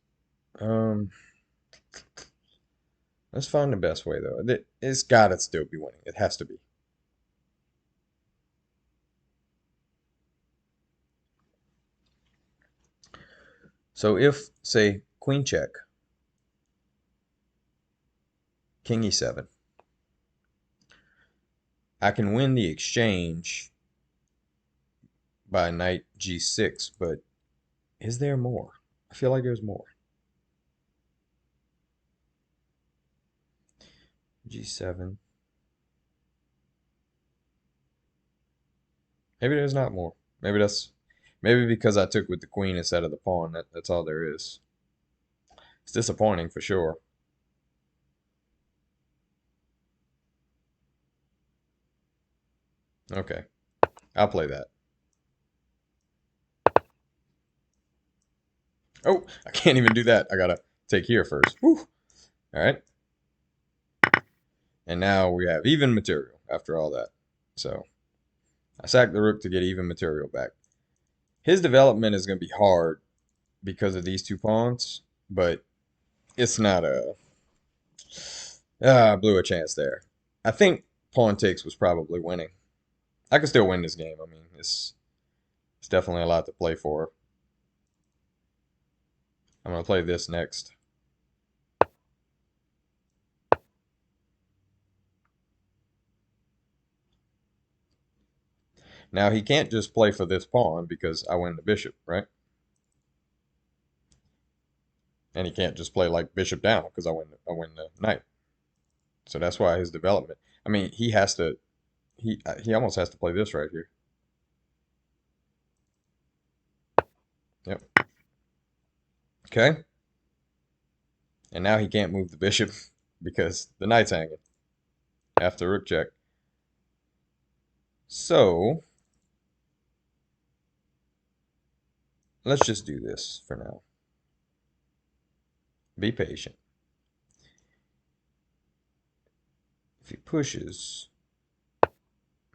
Um, let's find the best way though. It's gotta still be winning. It has to be. So if, say, queen check, king e7, I can win the exchange by knight g6, but is there more? I feel like there's more. G7. Maybe there's not more. Maybe because I took with the queen instead of the pawn. That's all there is. It's disappointing for sure. Okay, I'll play that. Oh, I can't even do that. I gotta take here first. Whew. All right. And now we have even material after all that. So I sacked the rook to get even material back. His development is going to be hard because of these two pawns, but it's not a... I blew a chance there. I think pawn takes was probably winning. I could still win this game. I mean, it's definitely a lot to play for. I'm going to play this next. Now, he can't just play for this pawn because I win the bishop, right? And he can't just play like bishop down because I win the knight. So that's why his development. I mean, he has to. He almost has to play this right here. Yep. Okay. And now he can't move the bishop because the knight's hanging after rook check. So let's just do this for now. Be patient. If he pushes,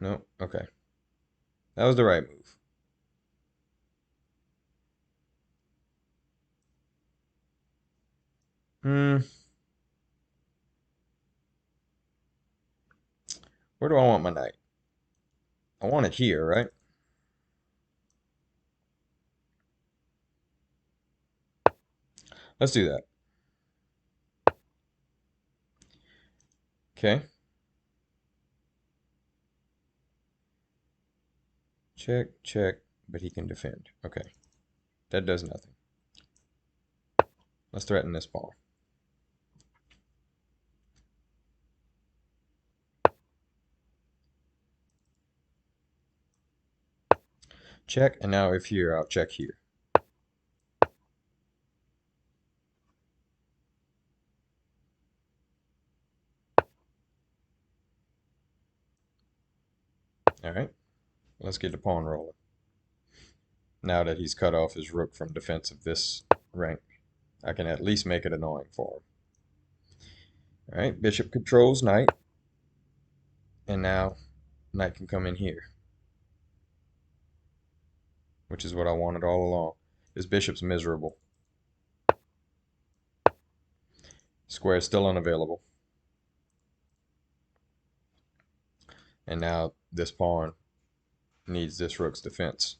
no, okay. That was the right move. Hmm. Where do I want my knight? I want it here, right? Let's do that. Okay. Check, check, but he can defend. Okay. That does nothing. Let's threaten this pawn. Check, and now if here, I'll check here. All right. Let's get the pawn rolling. Now that he's cut off his rook from defense of this rank, I can at least make it annoying for him. All right, bishop controls knight. And now knight can come in here, which is what I wanted all along. This bishop's miserable. Square is still unavailable. And now this pawn needs this rook's defense.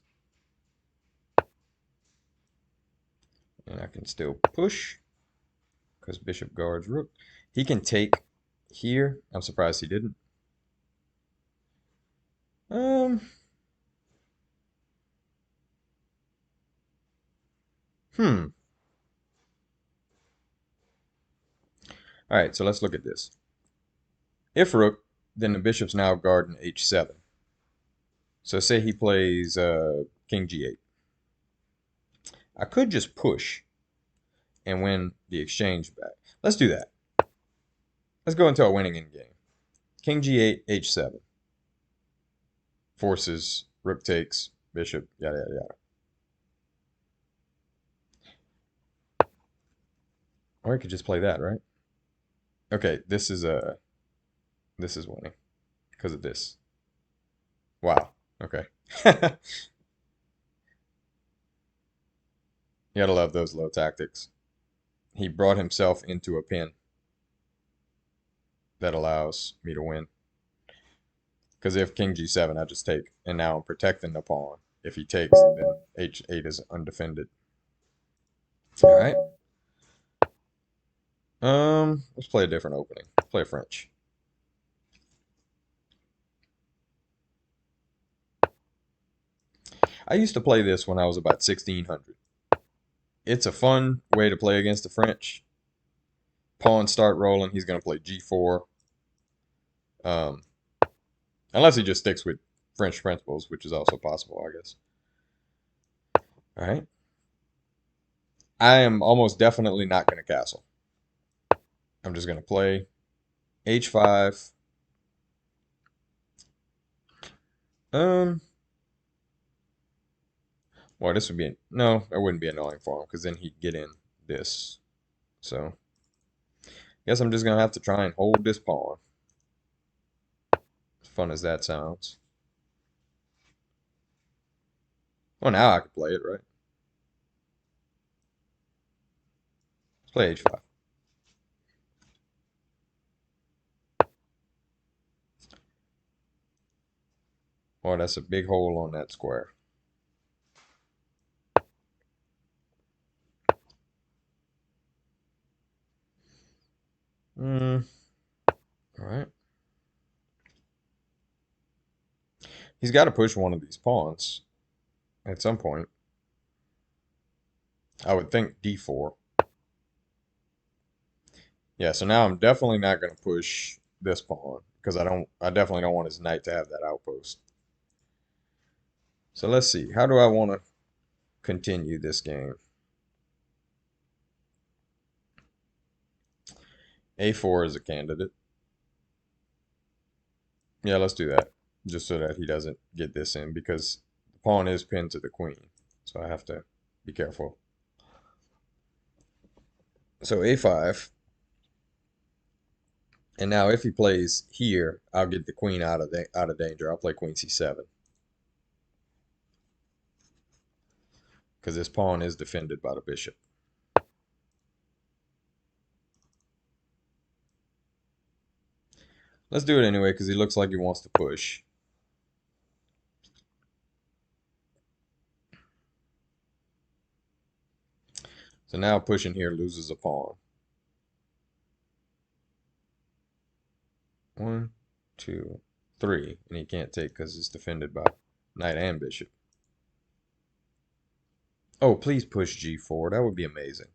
And I can still push because bishop guards rook. He can take here. I'm surprised he didn't. Hmm. All right, so let's look at this. If rook, then the bishop's now guarding h7. So say he plays king g8. I could just push and win the exchange back. Let's do that. Let's go into a winning endgame. King g8, h7. Forces, rook takes, bishop, yada, yada, yada. Or I could just play that, right? Okay, this is winning because of this. Wow. Okay. You gotta love those low tactics. He brought himself into a pin that allows me to win. Because if king g7, I just take, and now I'm protecting the pawn. If he takes, then h8 is undefended. All right. Let's play a different opening. Play French. I used to play this when I was about 1600. It's a fun way to play against the French. Pawns start rolling. He's going to play g4. Unless he just sticks with French principles, which is also possible, I guess. All right. I am almost definitely not going to castle. I'm just going to play h5. Well, this would be no, it wouldn't be annoying for him because then he'd get in this. So, guess I'm just gonna have to try and hold this pawn. As fun as that sounds. Well, now I can play it, right? Let's play h5. Oh, that's a big hole on that square. All right. He's got to push one of these pawns at some point. I would think d4. Yeah, so now I'm definitely not going to push this pawn because I definitely don't want his knight to have that outpost. So let's see. How do I want to continue this game? a4 is a candidate. Yeah, let's do that. Just so that he doesn't get this in because the pawn is pinned to the queen. So I have to be careful. So a5. And now if he plays here, I'll get the queen out of danger. I'll play queen c7. Because this pawn is defended by the bishop. Let's do it anyway because he looks like he wants to push. So now pushing here loses a pawn. 1, 2, 3. And he can't take because it's defended by knight and bishop. Oh, please push g4. That would be amazing.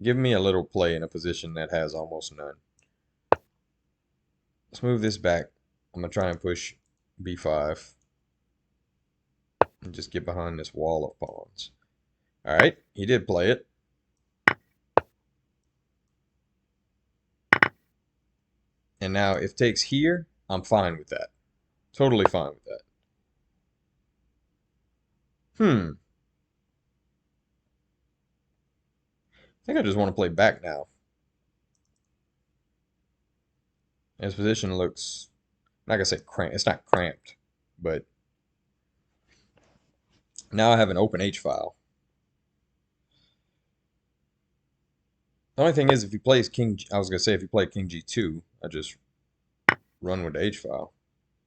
Give me a little play in a position that has almost none. Let's move this back. I'm going to try and push b5. And just get behind this wall of pawns. All right, he did play it. And now if takes here, I'm fine with that. Totally fine with that. I think I just want to play back now. His position looks, I'm not going to say cramped. It's not cramped, but now I have an open H file. The only thing is if he plays king, I was going to say if he played king g2, I just run with the H file.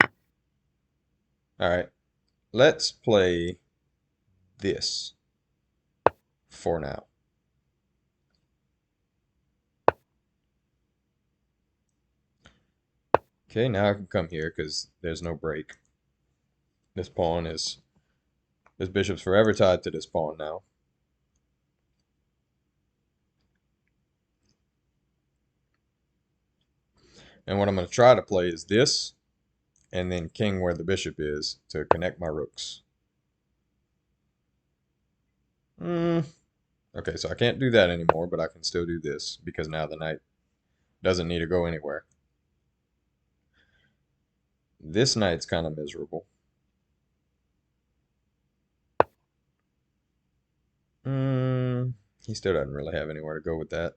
All right, let's play this for now. Okay, now I can come here because there's no break. This bishop's forever tied to this pawn now. And what I'm going to try to play is this, and then king where the bishop is to connect my rooks. Okay, so I can't do that anymore, but I can still do this because now the knight doesn't need to go anywhere. This knight's kind of miserable. He still doesn't really have anywhere to go with that.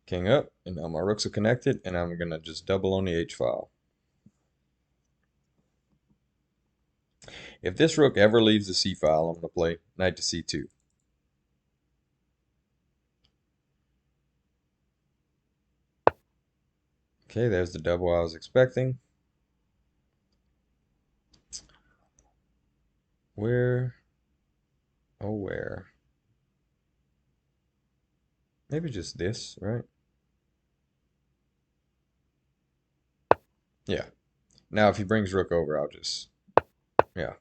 King up, and now my rooks are connected, and I'm going to just double on the h-file. If this rook ever leaves the c-file, I'm going to play knight to c2. Okay, there's the double I was expecting. Where? Oh, where? Maybe just this, right? Yeah. Now if he brings rook over, I'll just... Yeah.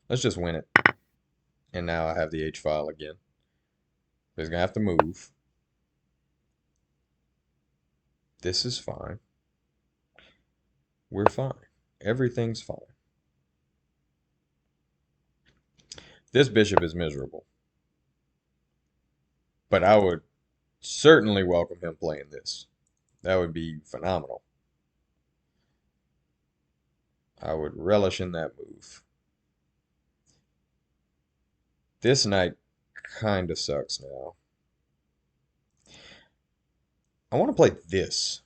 Let's just win it. And now I have the h-file again. He's going to have to move. This is fine. We're fine. Everything's fine. This bishop is miserable. But I would certainly welcome him playing this. That would be phenomenal. I would relish in that move. This knight kind of sucks now. I want to play this.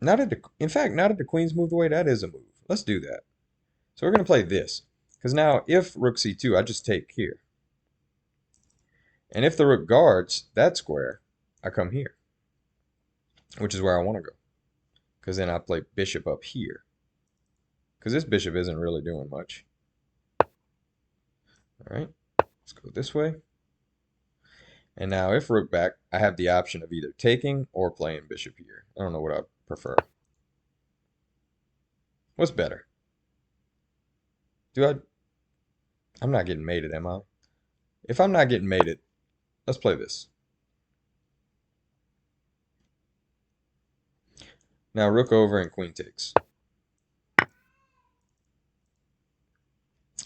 In fact, now that the queen's moved away, that is a move. Let's do that. So we're going to play this. Because now, if rook c2, I just take here. And if the rook guards that square, I come here. Which is where I want to go. Because then I play bishop up here. Because this bishop isn't really doing much. Alright, let's go this way. And now if rook back, I have the option of either taking or playing bishop here. I don't know what I prefer. What's better? I'm not getting mated, am I? If I'm not getting mated, let's play this. Now rook over and queen takes.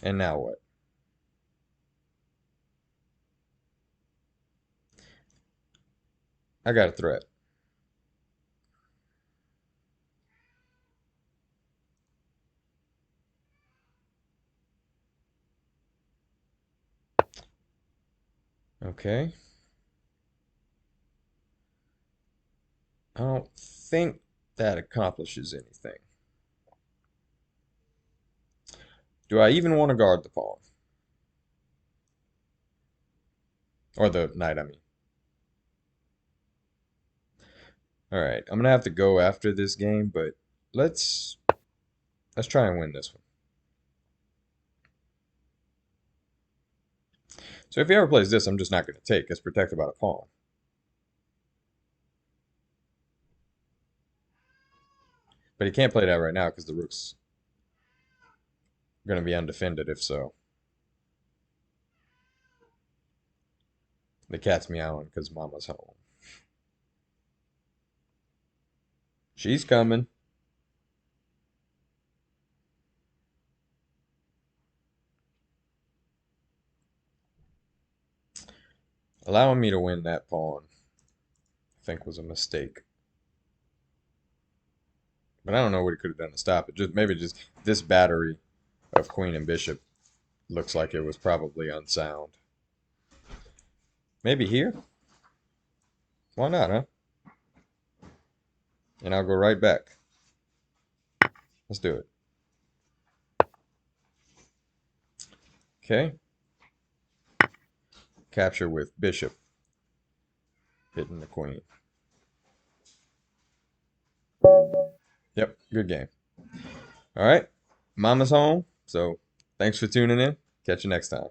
And now what? I got a threat. Okay. I don't think that accomplishes anything. Do I even want to guard the pawn? Or the knight, I mean. Alright, I'm going to have to go after this game, but let's try and win this one. So if he ever plays this, I'm just not going to take. It's protected by the pawn. But he can't play that right now because the rook's going to be undefended if so. The cat's meowing because mama's home. She's coming. Allowing me to win that pawn, I think, was a mistake. But I don't know what he could have done to stop it. Maybe just this battery of queen and bishop looks like it was probably unsound. Maybe here? Why not, huh? And I'll go right back. Let's do it. Okay. Capture with bishop hitting the queen. Yep, good game. All right, mama's home, so thanks for tuning in. Catch you next time.